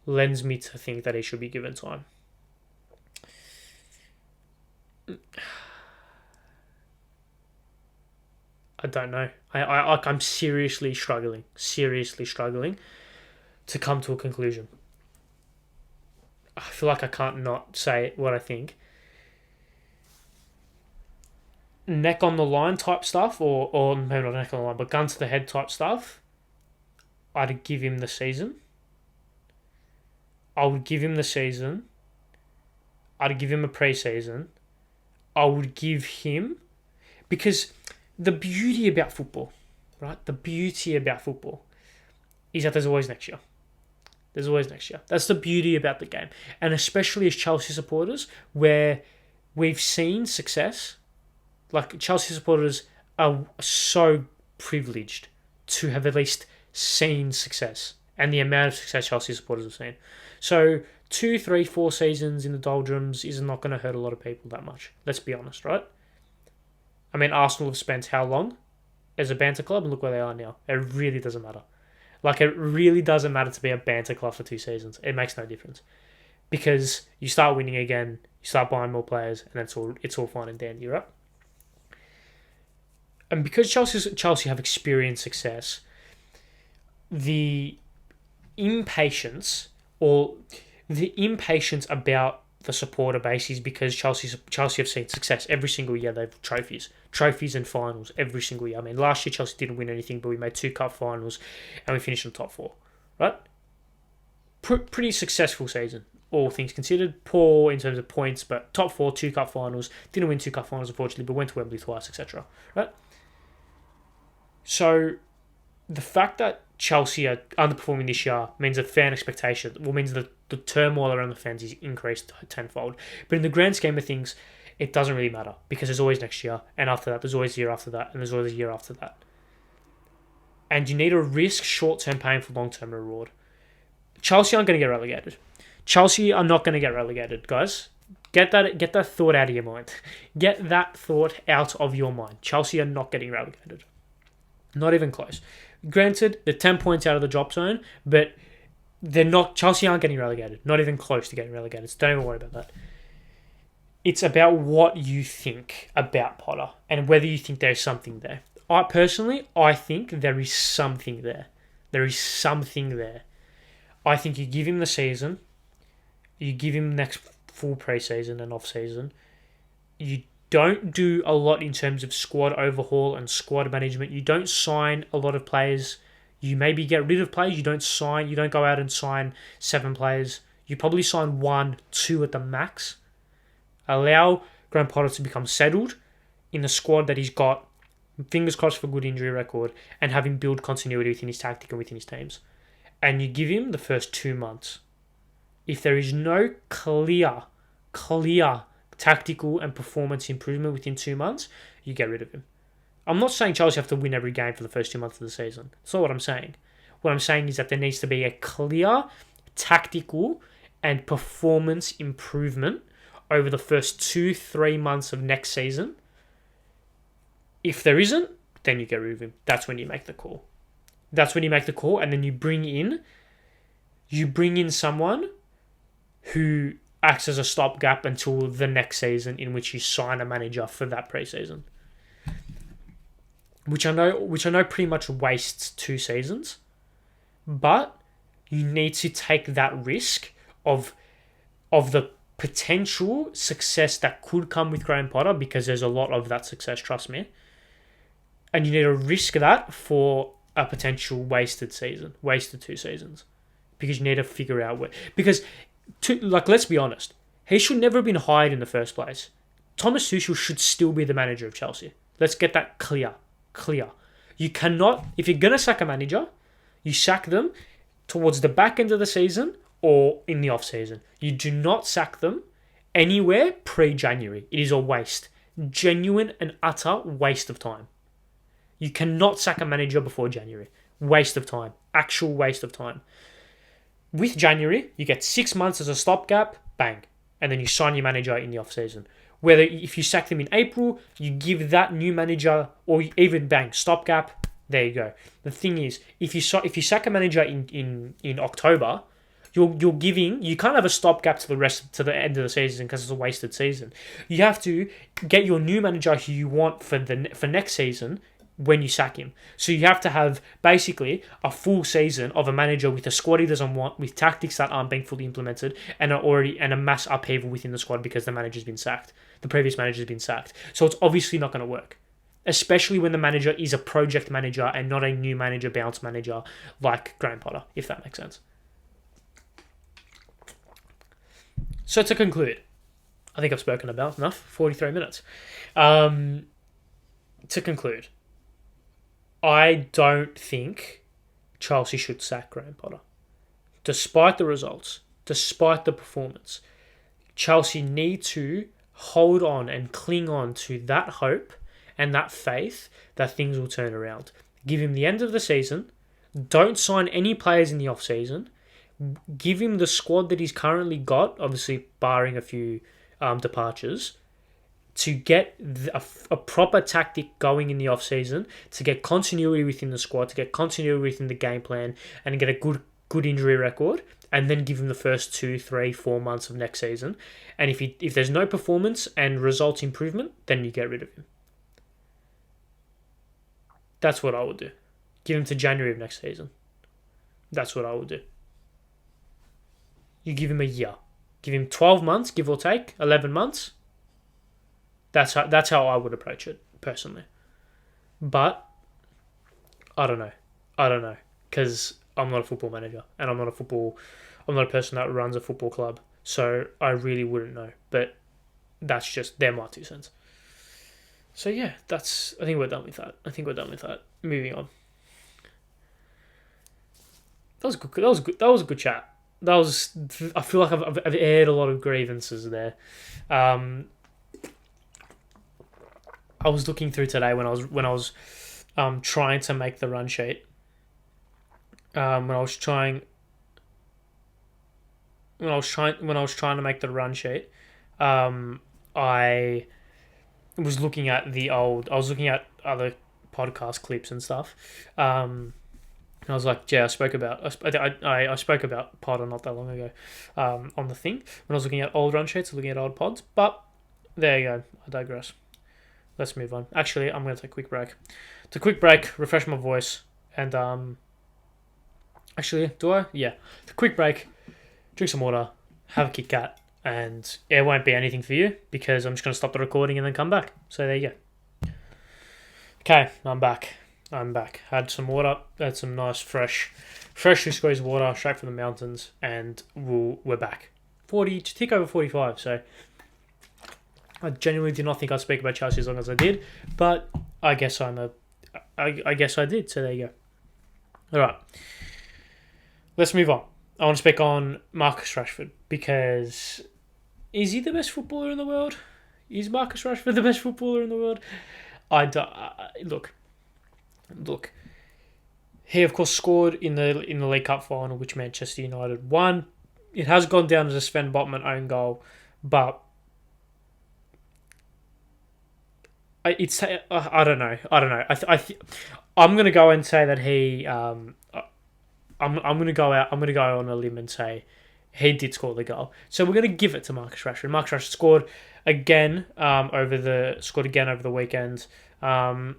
lends me to think that he should be given time. I don't know. I'm seriously struggling to come to a conclusion. I feel like I can't not say what I think. Neck on the line type stuff, or maybe not neck on the line, but gun to the head type stuff, I'd give him the season. I would give him the season. I'd give him a pre-season. I would give him... Because the beauty about football, right? The beauty about football is that there's always next year. That's the beauty about the game. And especially as Chelsea supporters, where we've seen success. Like, Chelsea supporters are so privileged to have at least seen success, and the amount of success Chelsea supporters have seen. So 2, 3, 4 seasons in the doldrums is not going to hurt a lot of people that much. Let's be honest, right? I mean, Arsenal have spent how long as a banter club, and look where they are now. It really doesn't matter. Like, it really doesn't matter to be a banter club for 2 seasons. It makes no difference. Because you start winning again, you start buying more players, and it's all fine and dandy, right? And because Chelsea have experienced success, the impatience about the supporter base is because Chelsea have seen success every single year. They've trophies and finals every single year. I mean, last year Chelsea didn't win anything, but we made 2 cup finals and we finished in the top 4, right? Pretty successful season, all things considered. Poor in terms of points, but top 4, 2 cup finals. Didn't win 2 cup finals, unfortunately, but went to Wembley twice, etc. Right? So the fact that Chelsea are underperforming this year means that fan expectation, means that the turmoil around the fans is increased tenfold. But in the grand scheme of things, it doesn't really matter because there's always next year, and after that, there's always the year after that, and there's always the year after that. And you need to risk short-term pain for long-term reward. Chelsea aren't going to get relegated. Chelsea are not going to get relegated, guys. Get that thought out of your mind. Get that thought out of your mind. Chelsea are not getting relegated. Not even close. Granted, they're 10 points out of the drop zone, but they're not. Chelsea aren't getting relegated. Not even close to getting relegated. So don't even worry about that. It's about what you think about Potter and whether you think there's something there. I think there is something there. There is something there. I think you give him the season, you give him next full pre-season and off-season. You don't do a lot in terms of squad overhaul and squad management. You don't sign a lot of players. You maybe get rid of players. You don't go out and sign 7 players. You probably sign 1, 2 at the max. Allow Graham Potter to become settled in the squad that he's got. Fingers crossed for good injury record, and have him build continuity within his tactic and within his teams. And you give him the first 2 months. If there is no clear tactical and performance improvement within 2 months, you get rid of him. I'm not saying Chelsea have to win every game for the first 2 months of the season. That's not what I'm saying. What I'm saying is that there needs to be a clear tactical and performance improvement over the first 2-3 months of next season. If there isn't, then you get rid of him. That's when you make the call. And then you bring in someone who acts as a stopgap until the next season, in which you sign a manager for that pre-season. Which I know pretty much wastes 2 seasons, but you need to take that risk of the potential success that could come with Graham Potter, because there's a lot of that success, trust me. And you need to risk that for a potential wasted 2 seasons, because you need to figure out where. Because, let's be honest, he should never have been hired in the first place. Thomas Tuchel should still be the manager of Chelsea. Let's get that clear. You cannot, if you're gonna sack a manager, you sack them towards the back end of the season or in the off season. You do not sack them anywhere pre-January. It is a waste, genuine and utter waste of time. You cannot sack a manager before January. Waste of time. Actual waste of time. With January, you get 6 months as a stopgap, bang. And then you sign your manager in the off-season. Whether if you sack them in April, you give that new manager, or even bang, stopgap, there you go. The thing is, if you sack a manager in October, you can't have a stopgap to the end of the season, because it's a wasted season. You have to get your new manager who you want for next season when you sack him. So you have to have basically a full season of a manager with a squad he doesn't want, with tactics that aren't being fully implemented, and a mass upheaval within the squad because the manager's been sacked. The previous manager's been sacked. So it's obviously not going to work. Especially when the manager is a project manager and not a new manager, bounce manager like Graham Potter, if that makes sense. So to conclude, I think I've spoken about enough, 43 minutes. To conclude, I don't think Chelsea should sack Graham Potter. Despite the results, despite the performance, Chelsea need to hold on and cling on to that hope and that faith that things will turn around. Give him the end of the season. Don't sign any players in the off-season. Give him the squad that he's currently got, obviously barring a few departures, to get a proper tactic going in the off-season, to get continuity within the squad, to get continuity within the game plan, and get a good injury record, and then give him the first 2, 3, 4 months of next season. And if there's no performance and results improvement, then you get rid of him. That's what I would do. Give him to January of next season. That's what I would do. You give him a year. Give him 12 months, give or take, 11 months. That's how I would approach it, personally. But I don't know. Because I'm not a football manager, and I'm not a person that runs a football club. So I really wouldn't know. But they're my 2 cents. So yeah, I think we're done with that. Moving on. That was good. That was good. That was a good chat. That was. I feel like I've aired a lot of grievances there. Um, I was looking through today when I was trying to make the run sheet. When I was trying to make the run sheet, I was looking at I was looking at other podcast clips and stuff. And I was like, yeah, I spoke about Podder not that long ago, on the thing when I was looking at old run sheets, looking at old pods. But there you go. I digress. Let's move on. Actually, I'm going to take a quick break. To quick break, refresh my voice, and actually, do I? Yeah. The quick break, drink some water, have a Kit Kat, and it won't be anything for you because I'm just going to stop the recording and then come back. So there you go. Okay, I'm back. Had some water, had some nice freshly squeezed water straight from the mountains, and we're back. 40, to tick over 45, so I genuinely did not think I'd speak about Chelsea as long as I did, but I guess I guess I did, so there you go. Alright. Let's move on. I want to speak on Marcus Rashford, because is he the best footballer in the world? Is Marcus Rashford the best footballer in the world? Look. He of course scored in the League Cup final, which Manchester United won. It has gone down as a Sven Botman own goal, but I don't know. I'm gonna go and say that he. I'm gonna go on a limb and say he did score the goal. So we're gonna give it to Marcus Rashford. Marcus Rashford scored again over the weekend.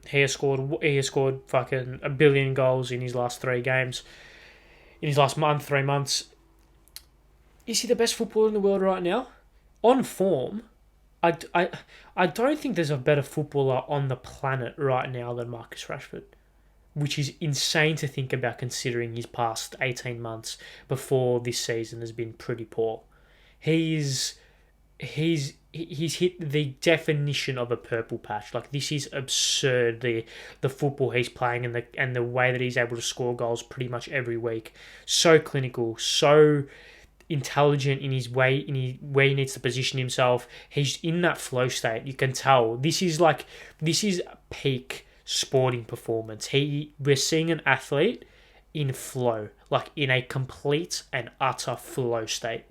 He has scored fucking a billion goals in his last 3 games. In his last 3 months. Is he the best footballer in the world right now? On form, I don't think there's a better footballer on the planet right now than Marcus Rashford, which is insane to think about considering his past 18 months before this season has been pretty poor. He's hit the definition of a purple patch. Like, this is absurd, the football he's playing and the way that he's able to score goals pretty much every week. So clinical, so intelligent in his way, where he needs to position himself. He's in that flow state. You can tell this is peak sporting performance. We're seeing an athlete in flow, like in a complete and utter flow state.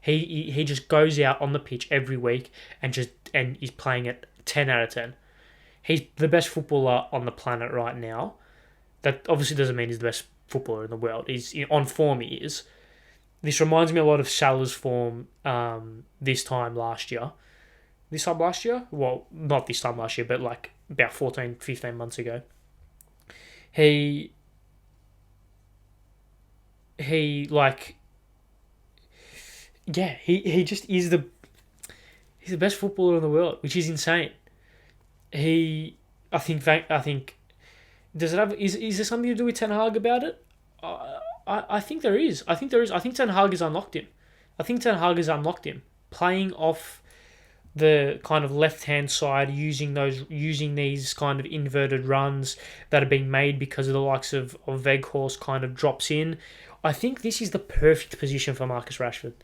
He just goes out on the pitch every week and he's playing at 10 out of 10. He's the best footballer on the planet right now. That obviously doesn't mean he's the best footballer in the world. He's on form. He is. This reminds me a lot of Salah's form this time last year. This time last year? Well, not this time last year, but like about 14, 15 months ago. He just is he's the best footballer in the world, which is insane. I think does it have is there something to do with Ten Hag about it? I think there is. I think Ten Hag has unlocked him. Playing off the kind of left-hand side, using these kind of inverted runs that are being made because of the likes of Weghorst kind of drops in. I think this is the perfect position for Marcus Rashford.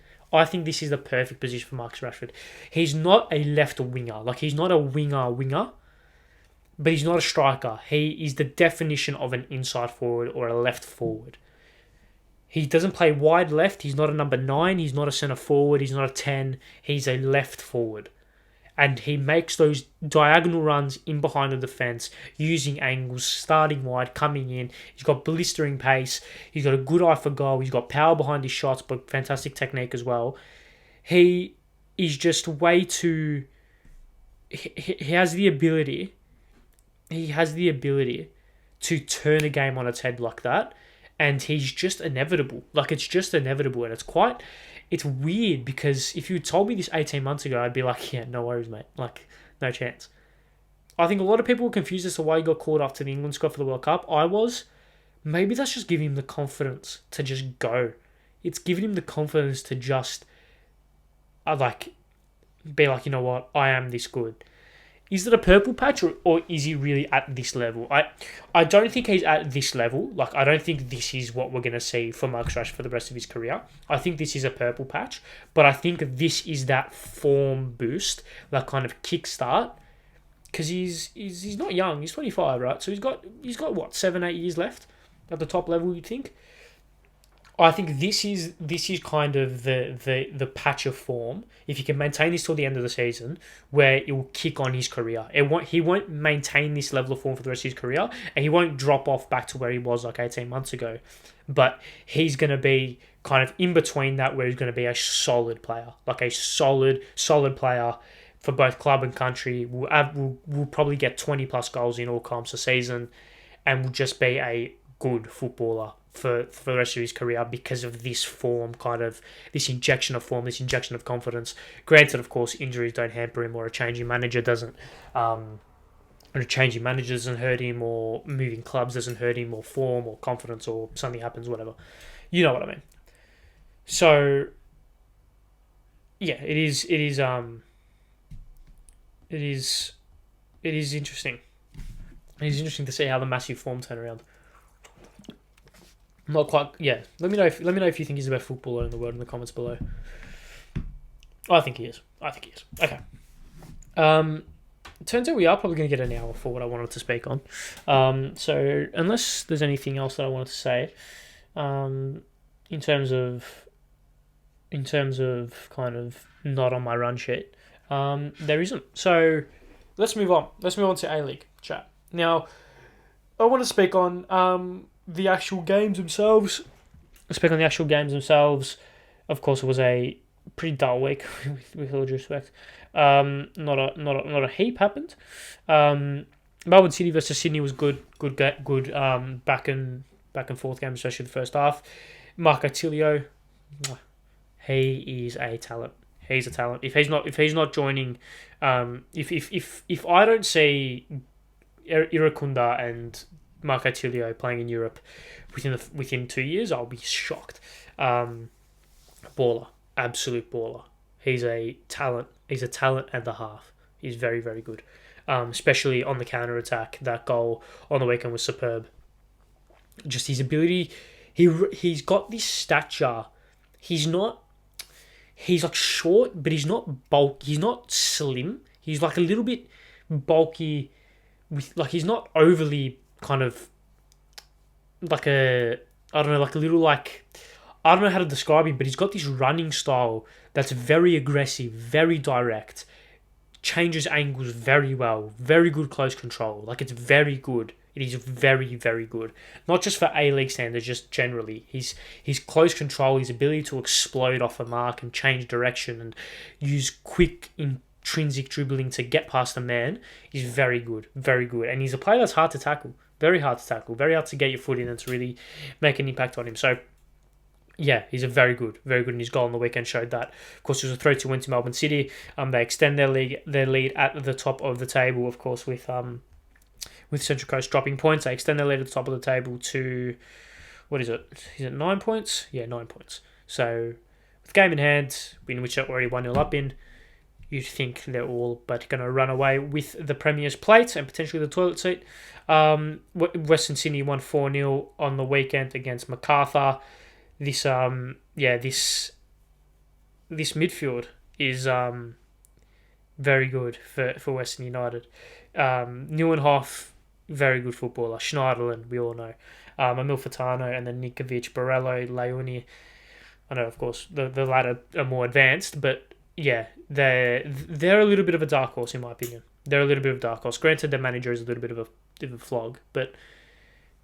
He's not a left winger. Like, he's not a winger, but he's not a striker. He is the definition of an inside forward or a left forward. He doesn't play wide left. He's not a number 9. He's not a centre forward. He's not a 10. He's a left forward. And he makes those diagonal runs in behind the defence, using angles, starting wide, coming in. He's got blistering pace. He's got a good eye for goal. He's got power behind his shots, but fantastic technique as well. He is just way too... He has the ability... to turn a game on its head like that. And he's just inevitable. Like, it's just inevitable. And it's weird, because if you told me this 18 months ago, I'd be like, yeah, no worries, mate. Like, no chance. I think a lot of people were confused as to why he got called up to the England squad for the World Cup. I was. Maybe that's just giving him the confidence to just go. It's giving him the confidence to just, be like, you know what, I am this good. Is it a purple patch, or is he really at this level? I don't think he's at this level. Like, I don't think this is what we're going to see for Marcus Rashford for the rest of his career. I think this is a purple patch, but I think this is that form boost, that kind of kickstart, because he's not young. He's 25, right? So he's got what, 7-8 years left at the top level, you'd think. I think this is kind of the patch of form. If he can maintain this till the end of the season, where it will kick on his career. He won't maintain this level of form for the rest of his career, and he won't drop off back to where he was like 18 months ago. But he's going to be kind of in between that, where he's going to be a solid player, like a solid player for both club and country. Will probably get 20 plus goals in all comps a season, and will just be a good footballer for the rest of his career because of this form, kind of this injection of form, this injection of confidence. Granted, of course, injuries don't hamper him, or a changing manager doesn't. A changing manager doesn't hurt him, or moving clubs doesn't hurt him, or form, or confidence, or something happens, whatever. You know what I mean. So, yeah, it is interesting. It is interesting to see how the massive form turn around. Not quite. Yeah. Let me know if you think he's the best footballer in the world in the comments below. I think he is. Okay. It turns out we are probably going to get an hour for what I wanted to speak on. So unless there's anything else that I wanted to say, in terms of kind of not on my run sheet, there isn't. So let's move on. Let's move on to A-League chat. Now, I want to speak on the actual games themselves. Of course, it was a pretty dull week, with all due respect. Not a heap happened. Melbourne City versus Sydney was good. Back and forth game, especially the first half. Marco Tilio, he is a talent. He's a talent. If he's not joining, if I don't see Irakunda and Marco Tilio playing in Europe within 2 years, I'll be shocked. Baller, absolute baller. He's a talent. He's a talent and a half. He's very, very good. Especially on the counter attack. That goal on the weekend was superb. Just his ability. He's got this stature. He's like short, but he's not bulky. He's not slim. He's like a little bit bulky. He's not overly kind of like I don't know how to describe him, but he's got this running style that's very aggressive, very direct, changes angles very well, very good close control. Like, it's very good. It is very, very good. Not just for A-League standards, just generally. His close control, his ability to explode off a mark and change direction and use quick intrinsic dribbling to get past a man is very good, very good. And he's a player that's hard to tackle. Very hard to tackle. Very hard to get your foot in and to really make an impact on him. So, yeah, he's a very good, and his goal on the weekend showed that. Of course, it was a 3-2 win to Melbourne City. They extend their lead at the top of the table, of course, with Central Coast dropping points. They extend their lead at the top of the table to, what is it? Is it 9 points? Yeah, 9 points. So, with game in hand, in which they're already 1-0 up in, you'd think they're all but going to run away with the Premier's plate and potentially the toilet seat. Western Sydney won 4-0 on the weekend against MacArthur. This midfield is very good for Western United. Neuenhoff, very good footballer. Schneiderlin, we all know. Emil Furtado, and then Nikovic, Borello, Leoni. I know, of course, the latter are more advanced, but yeah, they're a little bit of a dark horse, in my opinion. They're a little bit of a dark horse. Granted, their manager is a little bit of a flog, but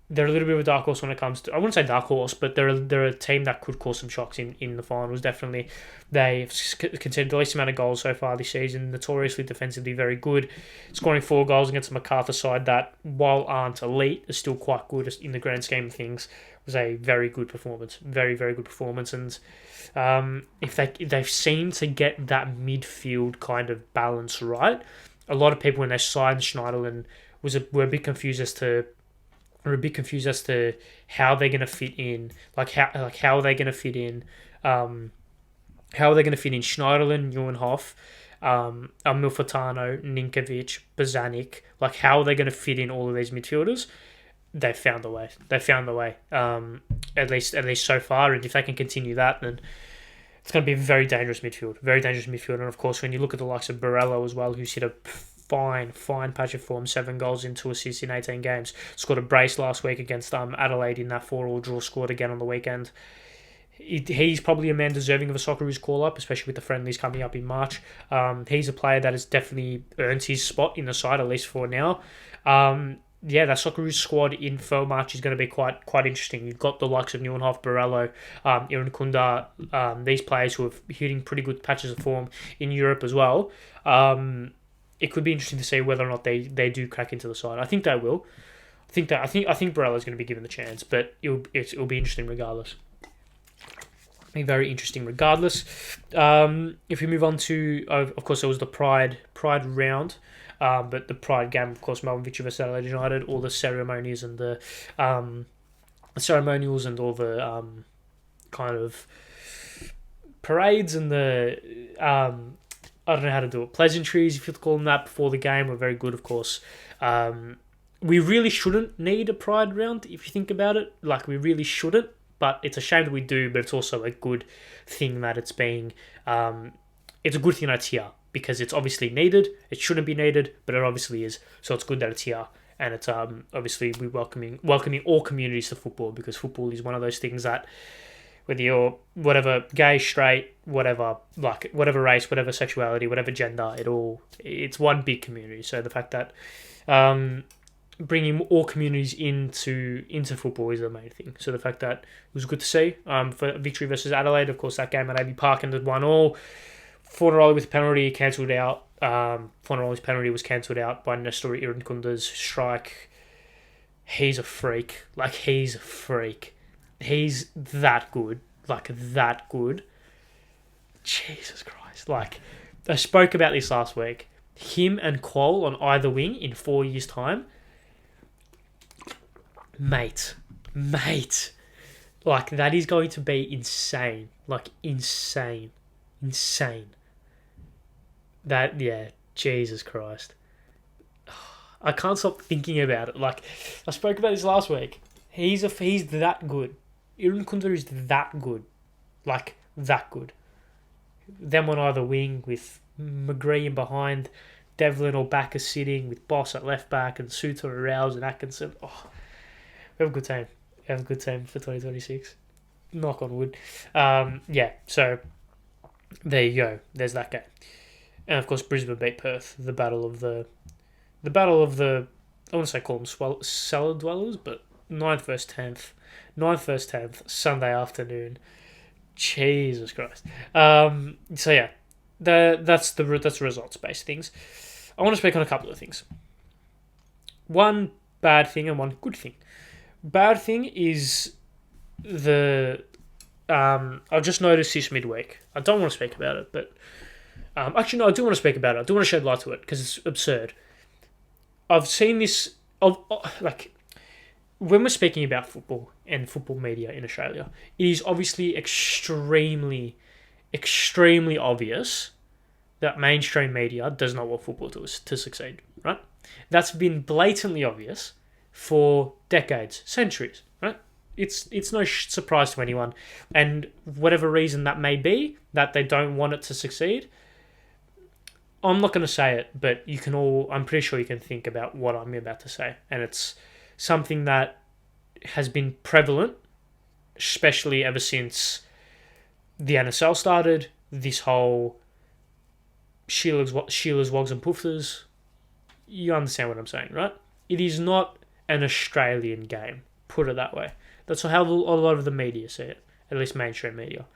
they're a little bit of a dark horse when it comes to... I wouldn't say dark horse, but they're a team that could cause some shocks in the finals, definitely. They've conceded the least amount of goals so far this season, notoriously defensively very good, scoring 4 goals against the MacArthur side that, while aren't elite, are still quite good in the grand scheme of things. It was a very good performance. Very, very good performance. And if they've seemed to get that midfield kind of balance right, a lot of people when they signed Schneiderlin were a bit confused as to how they're going to fit in, how are they going to fit in Schneiderlin, Neuenhoff, Milfitano, Ninkovic, Bozanic. Like, how are they going to fit in all of these midfielders? They found a way. They found the way. At least so far, and if they can continue that, then it's going to be a very dangerous midfield. Very dangerous midfield. And of course, when you look at the likes of Barella as well, who's hit a fine patch of form, 7 goals and 2 assists in 18 games. Scored a brace last week against Adelaide in that 4-4 draw. Scored again on the weekend. He's probably a man deserving of a Socceroos call-up, especially with the friendlies coming up in March. He's a player that has definitely earned his spot in the side, at least for now. That Socceroos squad in for March is going to be quite interesting. You've got the likes of Nieuwenhof, Barello, Iran Kunda, these players who are hitting pretty good patches of form in Europe as well. It could be interesting to see whether or not they do crack into the side. I think they will. I think Barello is going to be given the chance, but it'll be interesting regardless. Very interesting regardless. If we move on to, of course, there was the Pride round, but the Pride game, of course, Melbourne victory versus Adelaide United, all the ceremonies and the ceremonials and all the kind of parades and the I don't know how to do it, pleasantries, if you call them that, before the game were very good, of course. We really shouldn't need a Pride round, if you think about it. Like, we really shouldn't. But it's a shame that we do, but it's also a good thing that it's being... it's a good thing that it's here, because it's obviously needed. It shouldn't be needed, but it obviously is. So it's good that it's here. And it's obviously we're welcoming all communities to football, because football is one of those things that, whether you're whatever, gay, straight, whatever, like whatever race, whatever sexuality, whatever gender, it's one big community. So the fact that... bringing all communities into football is the main thing. So the fact that it was good to see for victory versus Adelaide. Of course, that game at AB Park ended 1-1. Fornaroli with a penalty cancelled out. Fornaroli's penalty was cancelled out by Nestor Irankunda's strike. He's a freak. Like, he's a freak. He's that good. Like, that good. Jesus Christ. Like, I spoke about this last week. Him and Quol on either wing in 4 years' time. Mate, like, that is going to be insane. Like, insane. That, yeah, Jesus Christ. I can't stop thinking about it. Like, I spoke about this last week. He's that good. Iran Kunda is that good. Like, that good. Them on either wing with McGree in behind, Devlin or Backer sitting, with Boss at left back and Suter, Rouse and Atkinson. Oh, we have a good team. We have a good team for 2026. Knock on wood. So there you go. There's that game. And of course, Brisbane beat Perth. The battle of the I want to say call them cellar dwellers, but 9th versus 10th. 9th versus 10th, Sunday afternoon. Jesus Christ. So yeah, that's the results-based things. I want to speak on a couple of things. One bad thing and one good thing. Bad thing is I've just noticed this midweek. I don't want to speak about it, but actually no, I do want to speak about it. I do want to shed light to it because it's absurd. I've seen this like, when we're speaking about football and football media in Australia, it is obviously extremely obvious that mainstream media does not want football to succeed, right? That's been blatantly obvious for decades, centuries, right? It's no surprise to anyone, and whatever reason that may be, that they don't want it to succeed, I'm not going to say it, but I'm pretty sure you can think about what I'm about to say, and it's something that has been prevalent, especially ever since the NSL started, this whole Sheila's, Wogs and Pufters. You understand what I'm saying, right? It is not an Australian game, put it that way. That's how a lot of the media see it, at least mainstream media.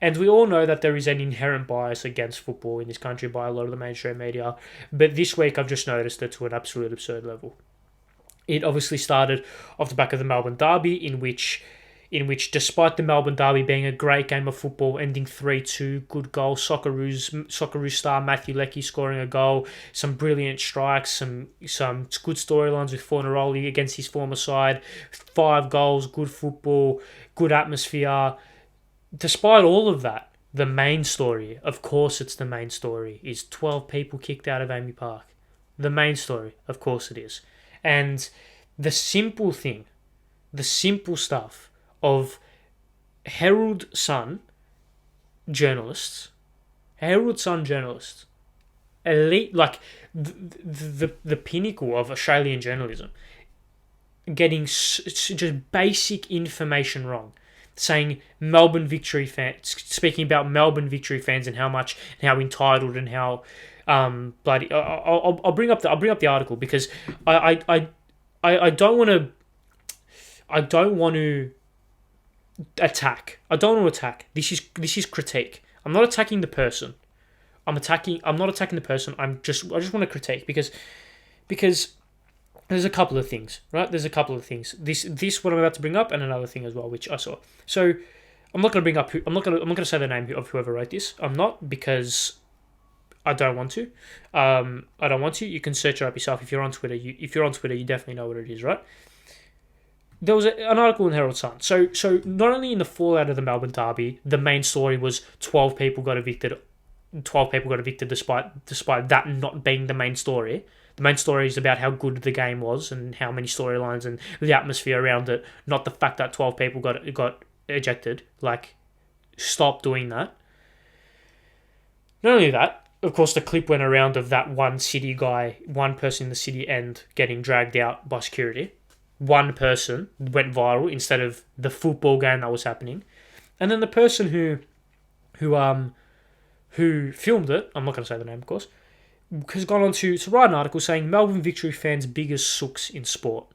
And we all know that there is an inherent bias against football in this country by a lot of the mainstream media, but this week I've just noticed it to an absolute absurd level. It obviously started off the back of the Melbourne Derby, in which despite the Melbourne Derby being a great game of football, ending 3-2, good goal, Socceroos star Matthew Leckie scoring a goal, some brilliant strikes, some good storylines with Fornaroli against his former side, 5 goals, good football, good atmosphere. Despite all of that, The main story, of course it's the main story, is 12 people kicked out of Amy Park. The main story, of course it is. And the simple thing, the simple stuff of Herald Sun journalists, elite, like the pinnacle of Australian journalism, getting just basic information wrong, saying Melbourne Victory fans, speaking about Melbourne Victory fans and how entitled and how bloody. I'll bring up the article because I don't want to. I don't want to attack. This is critique. I'm not attacking the person. I'm not attacking the person. I just want to critique because there's a couple of things, right? There's a couple of things. This what I'm about to bring up, and another thing as well, which I saw. So I'm not going to bring up. I'm not going to say the name of whoever wrote this. I'm not, because I don't want to. I don't want to. You can search it up yourself if you're on Twitter. If you're on Twitter, you definitely know what it is, right? There was an article in Herald Sun. So not only in the fallout of the Melbourne Derby, the main story was 12 people got evicted despite that not being the main story. The main story is about how good the game was and how many storylines and the atmosphere around it, not the fact that 12 people got ejected. Like, stop doing that. Not only that, of course, the clip went around of that one person in the city end getting dragged out by security. One person went viral instead of the football game that was happening. And then the person who filmed it, I'm not going to say the name, of course, has gone on to write an article saying Melbourne Victory fans' biggest sooks in sport.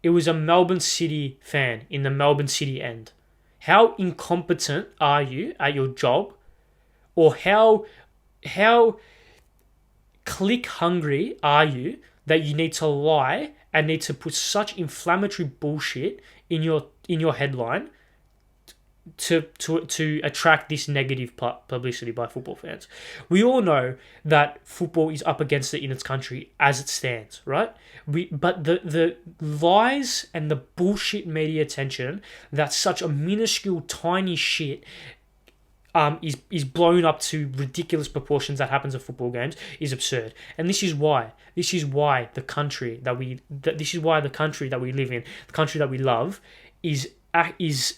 It was a Melbourne City fan in the Melbourne City end. How incompetent are you at your job? Or how click hungry are you that you need to lie and need to put such inflammatory bullshit in your headline to attract this negative publicity by football fans? We all know that football is up against it in its country as it stands, right? But the lies and the bullshit media attention that such a minuscule tiny shit is blown up to ridiculous proportions that happens at football games is absurd. And this is why the country that we live in, the country that we love, is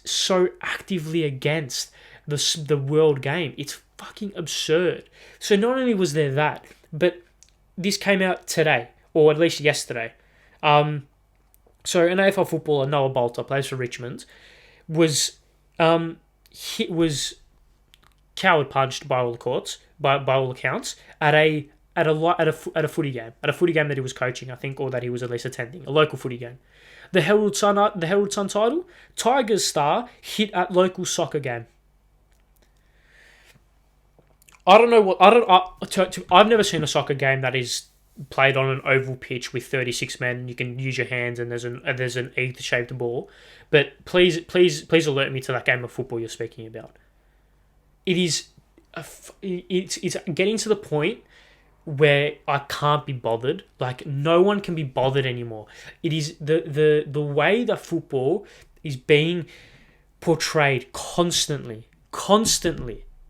so actively against the world game. It's fucking absurd. So not only was there that, but this came out today, or at least yesterday. So an AFL footballer, Noah Bolter, plays for Richmond, was coward punched by all accounts at a footy game that he was coaching, I think, or that he was at least attending, a local footy game. The Herald Sun title: Tigers star hit at local soccer game. I've never seen a soccer game that is played on an oval pitch with 36 men. You can use your hands and there's an ether-shaped ball. But please alert me to that game of football you're speaking about. It's getting to the point where I can't be bothered. Like, no one can be bothered anymore. It is the way that football is being portrayed constantly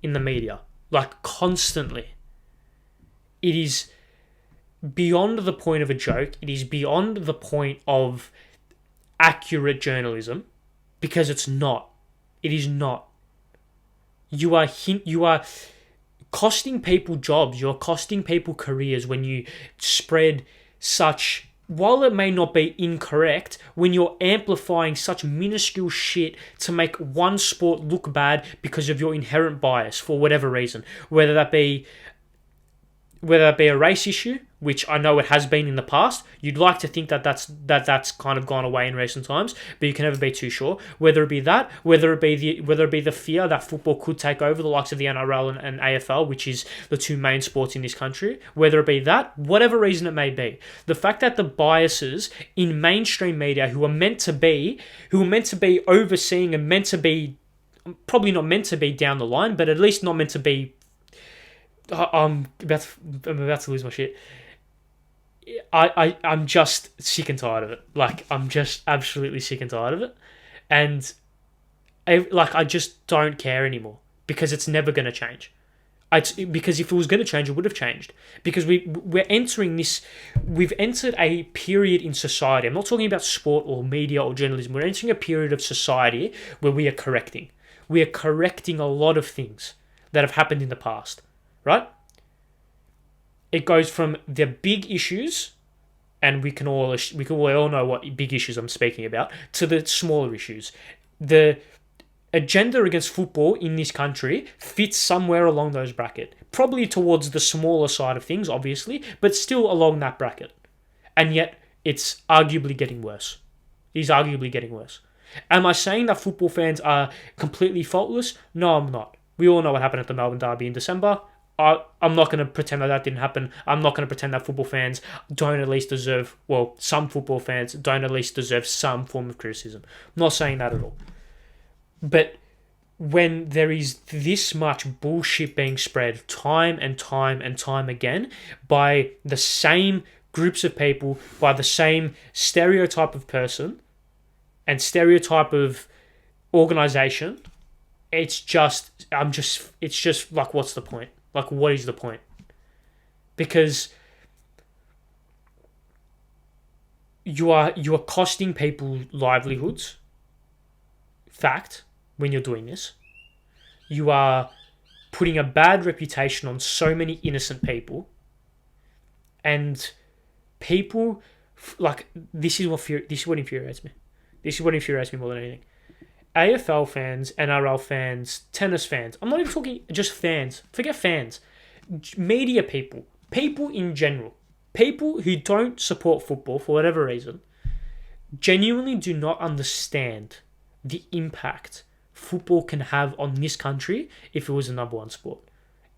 in the media. Like, constantly. It is beyond the point of a joke. It is beyond the point of accurate journalism, because it's not. It is not. You are costing people jobs. You're costing people careers when you spread such, while it may not be incorrect, when you're amplifying such minuscule shit to make one sport look bad because of your inherent bias for whatever reason, whether that be a race issue, which I know it has been in the past. You'd like to think that's kind of gone away in recent times, but you can never be too sure. Whether it be that, whether it be the fear that football could take over the likes of the NRL and AFL, which is the two main sports in this country, whether it be that, whatever reason it may be, the fact that the biases in mainstream media who are meant to be overseeing and meant to be, probably not meant to be down the line, but at least not meant to be. I'm about to lose my shit. I'm just sick and tired of it. Like, I'm just absolutely sick and tired of it. And I just don't care anymore. because it's never going to change. Because if it was going to change, it would have changed. Because we've entered a period in society. I'm not talking about sport or media or journalism. We're entering a period of society where we are correcting. We are correcting a lot of things that have happened in the past, right? It goes from the big issues, and we can all know what big issues I'm speaking about, to the smaller issues. The agenda against football in this country fits somewhere along those bracket. Probably towards the smaller side of things, obviously, but still along that bracket. And yet, it's arguably getting worse. It is arguably getting worse. Am I saying that football fans are completely faultless? No, I'm not. We all know what happened at the Melbourne Derby in December. I'm not going to pretend that didn't happen. I'm not going to pretend that football fans don't at least deserve, well, some football fans don't at least deserve some form of criticism. I'm not saying that at all. But when there is this much bullshit being spread time and time and time again by the same groups of people, by the same stereotype of person and stereotype of organization, it's just like, what's the point? Like, what is the point? Because you are costing people livelihoods. Fact. When you're doing this, you are putting a bad reputation on so many innocent people, and people like this is what infuriates me. This is what infuriates me more than anything. AFL fans, NRL fans, tennis fans. I'm not even talking just fans. Forget fans. Media people, people in general, people who don't support football for whatever reason, genuinely do not understand the impact football can have on this country if it was the number one sport.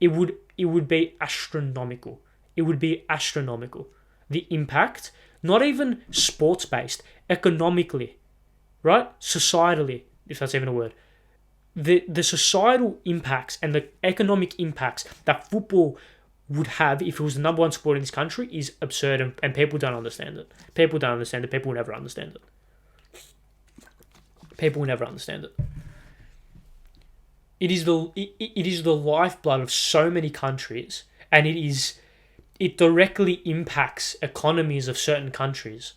It would be astronomical. It would be astronomical. The impact, not even sports based, economically, right? Societally, if that's even a word. The societal impacts and the economic impacts that football would have if it was the number one sport in this country is absurd, and people don't understand it. People don't understand it. People will never understand it. People will never understand it. It is the lifeblood of so many countries, and it directly impacts economies of certain countries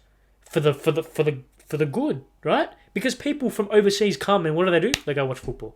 for the good, right? Because people from overseas come, and what do? They go watch football.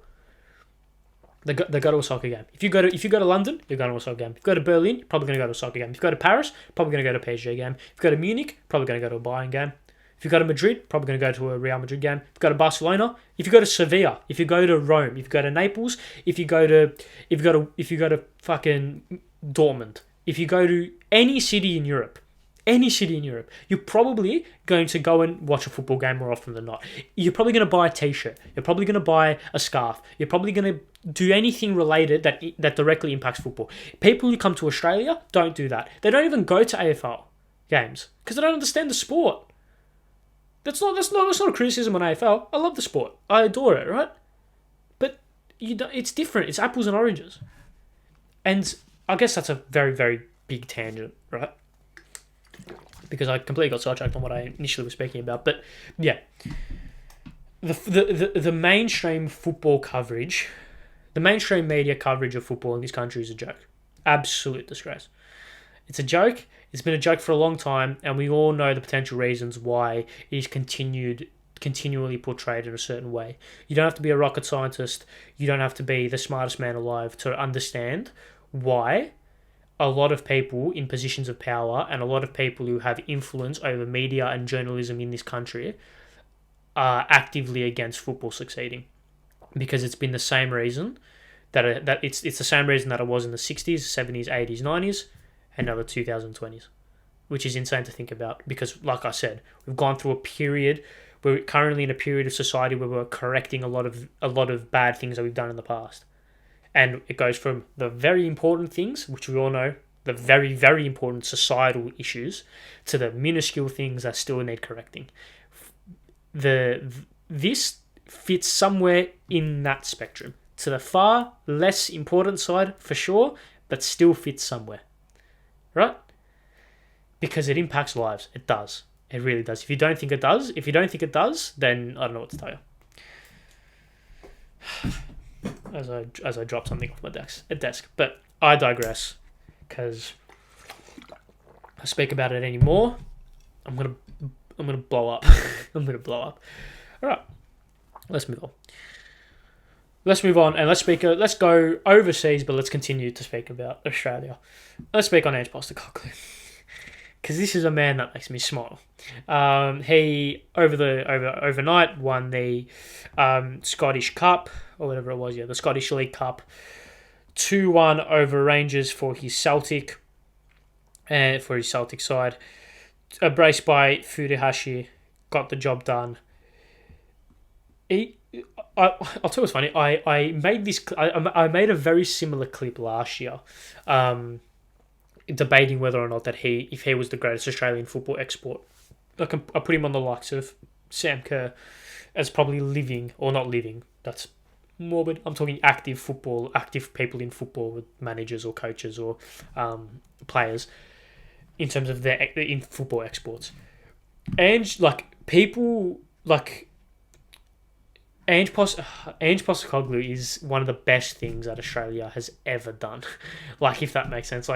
They go to a soccer game. If you go to London, you're going to a soccer game. If you go to Berlin, you're probably going to go to a soccer game. If you go to Paris, probably going to go to a PSG game. If you go to Munich, probably going to go to a Bayern game. If you go to Madrid, probably going to go to a Real Madrid game. If you go to Barcelona, if you go to Sevilla, if you go to Rome, if you go to Naples, if you go to fucking Dortmund, if you go to any city in Europe, you're probably going to go and watch a football game more often than not. You're probably going to buy a t-shirt. You're probably going to buy a scarf. You're probably going to do anything related that directly impacts football. People who come to Australia don't do that. They don't even go to AFL games because they don't understand the sport. That's not a criticism on AFL. I love the sport. I adore it, right? But it's different. It's apples and oranges. And I guess that's a very, very big tangent, right? Because I completely got sidetracked on what I initially was speaking about. But yeah, the mainstream football coverage, the mainstream media coverage of football in this country is a joke. Absolute disgrace. It's a joke. It's been a joke for a long time, and we all know the potential reasons why it is continually portrayed in a certain way. You don't have to be a rocket scientist. You don't have to be the smartest man alive to understand why a lot of people in positions of power and a lot of people who have influence over media and journalism in this country are actively against football succeeding. Because it's been the same reason that it's the same reason that it was in the 60s, 70s, 80s, 90s, and now the 2020s, which is insane to think about because, like I said, we've gone through a period. We're currently in a period of society where we're correcting a lot of bad things that we've done in the past, and it goes from the very important things, which we all know, the very, very important societal issues, to the minuscule things that still need correcting. This fits somewhere in that spectrum, to the far less important side for sure, but still fits somewhere. Right? Because it impacts lives. It does. It really does. If you don't think it does, then I don't know what to tell you. as I drop something off my desk. But I digress, because if I speak about it anymore, I'm gonna blow up. I'm gonna blow up. All right, let's move on. And let's go overseas, but let's continue to speak about Australia. Let's speak on Ange Postecoglou, because this is a man that makes me smile. He overnight won the Scottish Cup, or whatever it was, the Scottish League Cup, 2-1 over Rangers for his Celtic, and for his Celtic side. A brace by Furuhashi got the job done. I'll tell you what's funny. I made a very similar clip last year, debating whether or not if he was the greatest Australian football export. I put him on the likes of Sam Kerr as probably living, or not living. That's morbid. I'm talking active people in football, with managers or coaches or players, in terms of their in football exports. Ange Postecoglou is one of the best things that Australia has ever done. If that makes sense.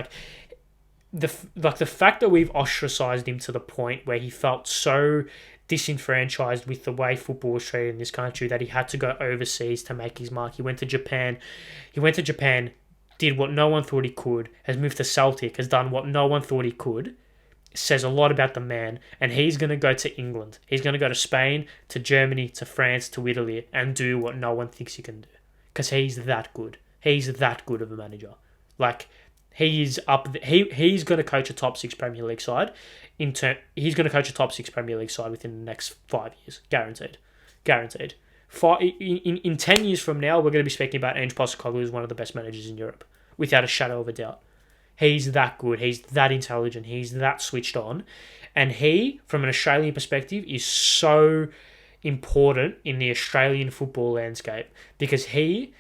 The fact that we've ostracised him to the point where he felt so disenfranchised with the way football was treated in this country that he had to go overseas to make his mark. He went to Japan, did what no one thought he could, has moved to Celtic, has done what no one thought he could, says a lot about the man, and he's going to go to England. He's going to go to Spain, to Germany, to France, to Italy, and do what no one thinks he can do. Because he's that good. He's that good of a manager. He's going to coach a top 6 Premier League side. He's going to coach a top 6 Premier League side within the next 5 years. Guaranteed. In 10 years from now, we're going to be speaking about Ange Postecoglou as one of the best managers in Europe, without a shadow of a doubt. He's that good. He's that intelligent. He's that switched on. And he, from an Australian perspective, is so important in the Australian football landscape, because he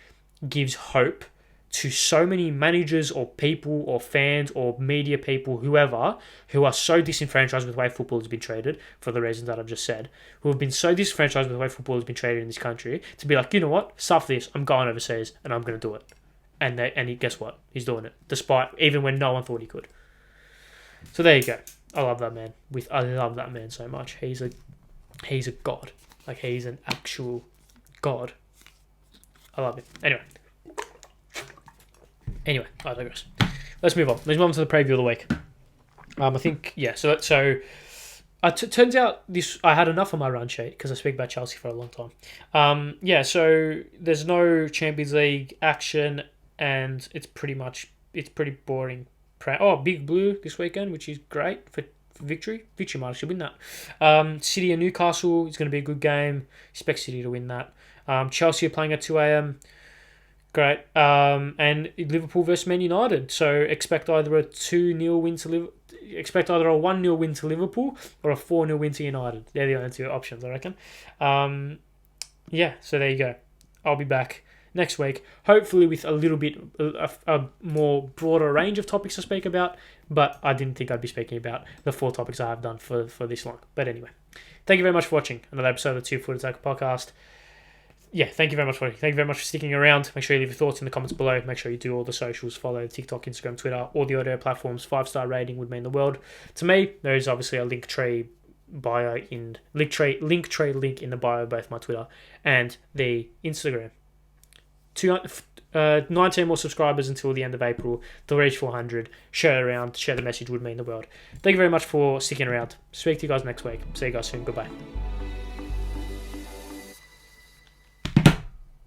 gives hope to so many managers or people or fans or media people, whoever, who are so disenfranchised with the way football has been treated, for the reasons that I've just said, who have been so disenfranchised with the way football has been treated in this country, to be like, you know what, stuff this, I'm going overseas and I'm going to do it. And guess what? He's doing it, even when no one thought he could. So there you go. I love that man. I love that man so much. He's a god. He's an actual god. I love him. Anyway, I digress. Let's move on. Let's move on to the preview of the week. I think, So turns out I had enough on my run sheet, because I speak about Chelsea for a long time. So there's no Champions League action, and it's pretty boring. Big Blue this weekend, which is great for victory. Victory might actually win that. City and Newcastle is going to be a good game. Expect City to win that. Chelsea are playing at 2 a.m. Great. And Liverpool versus Man United. So expect either a 2-0 win to Liverpool. Expect either a 1-0 win to Liverpool or a 4-0 win to United. They're the only two options, I reckon. So there you go. I'll be back next week, hopefully with a little bit a more broader range of topics to speak about, but I didn't think I'd be speaking about the 4 topics I have done for this long. But anyway, thank you very much for watching another episode of the 2 Foot Attack podcast. Thank you very much for sticking around. Make sure you leave your thoughts in the comments below. Make sure you do all the socials, follow TikTok, Instagram, Twitter, all the audio platforms. 5-star rating would mean the world to me. There is obviously a Linktree link in the bio, both my Twitter and the Instagram. 19 more subscribers until the end of April. They'll reach 400. Share it around. Share the message would mean the world. Thank you very much for sticking around. Speak to you guys next week. See you guys soon. Goodbye.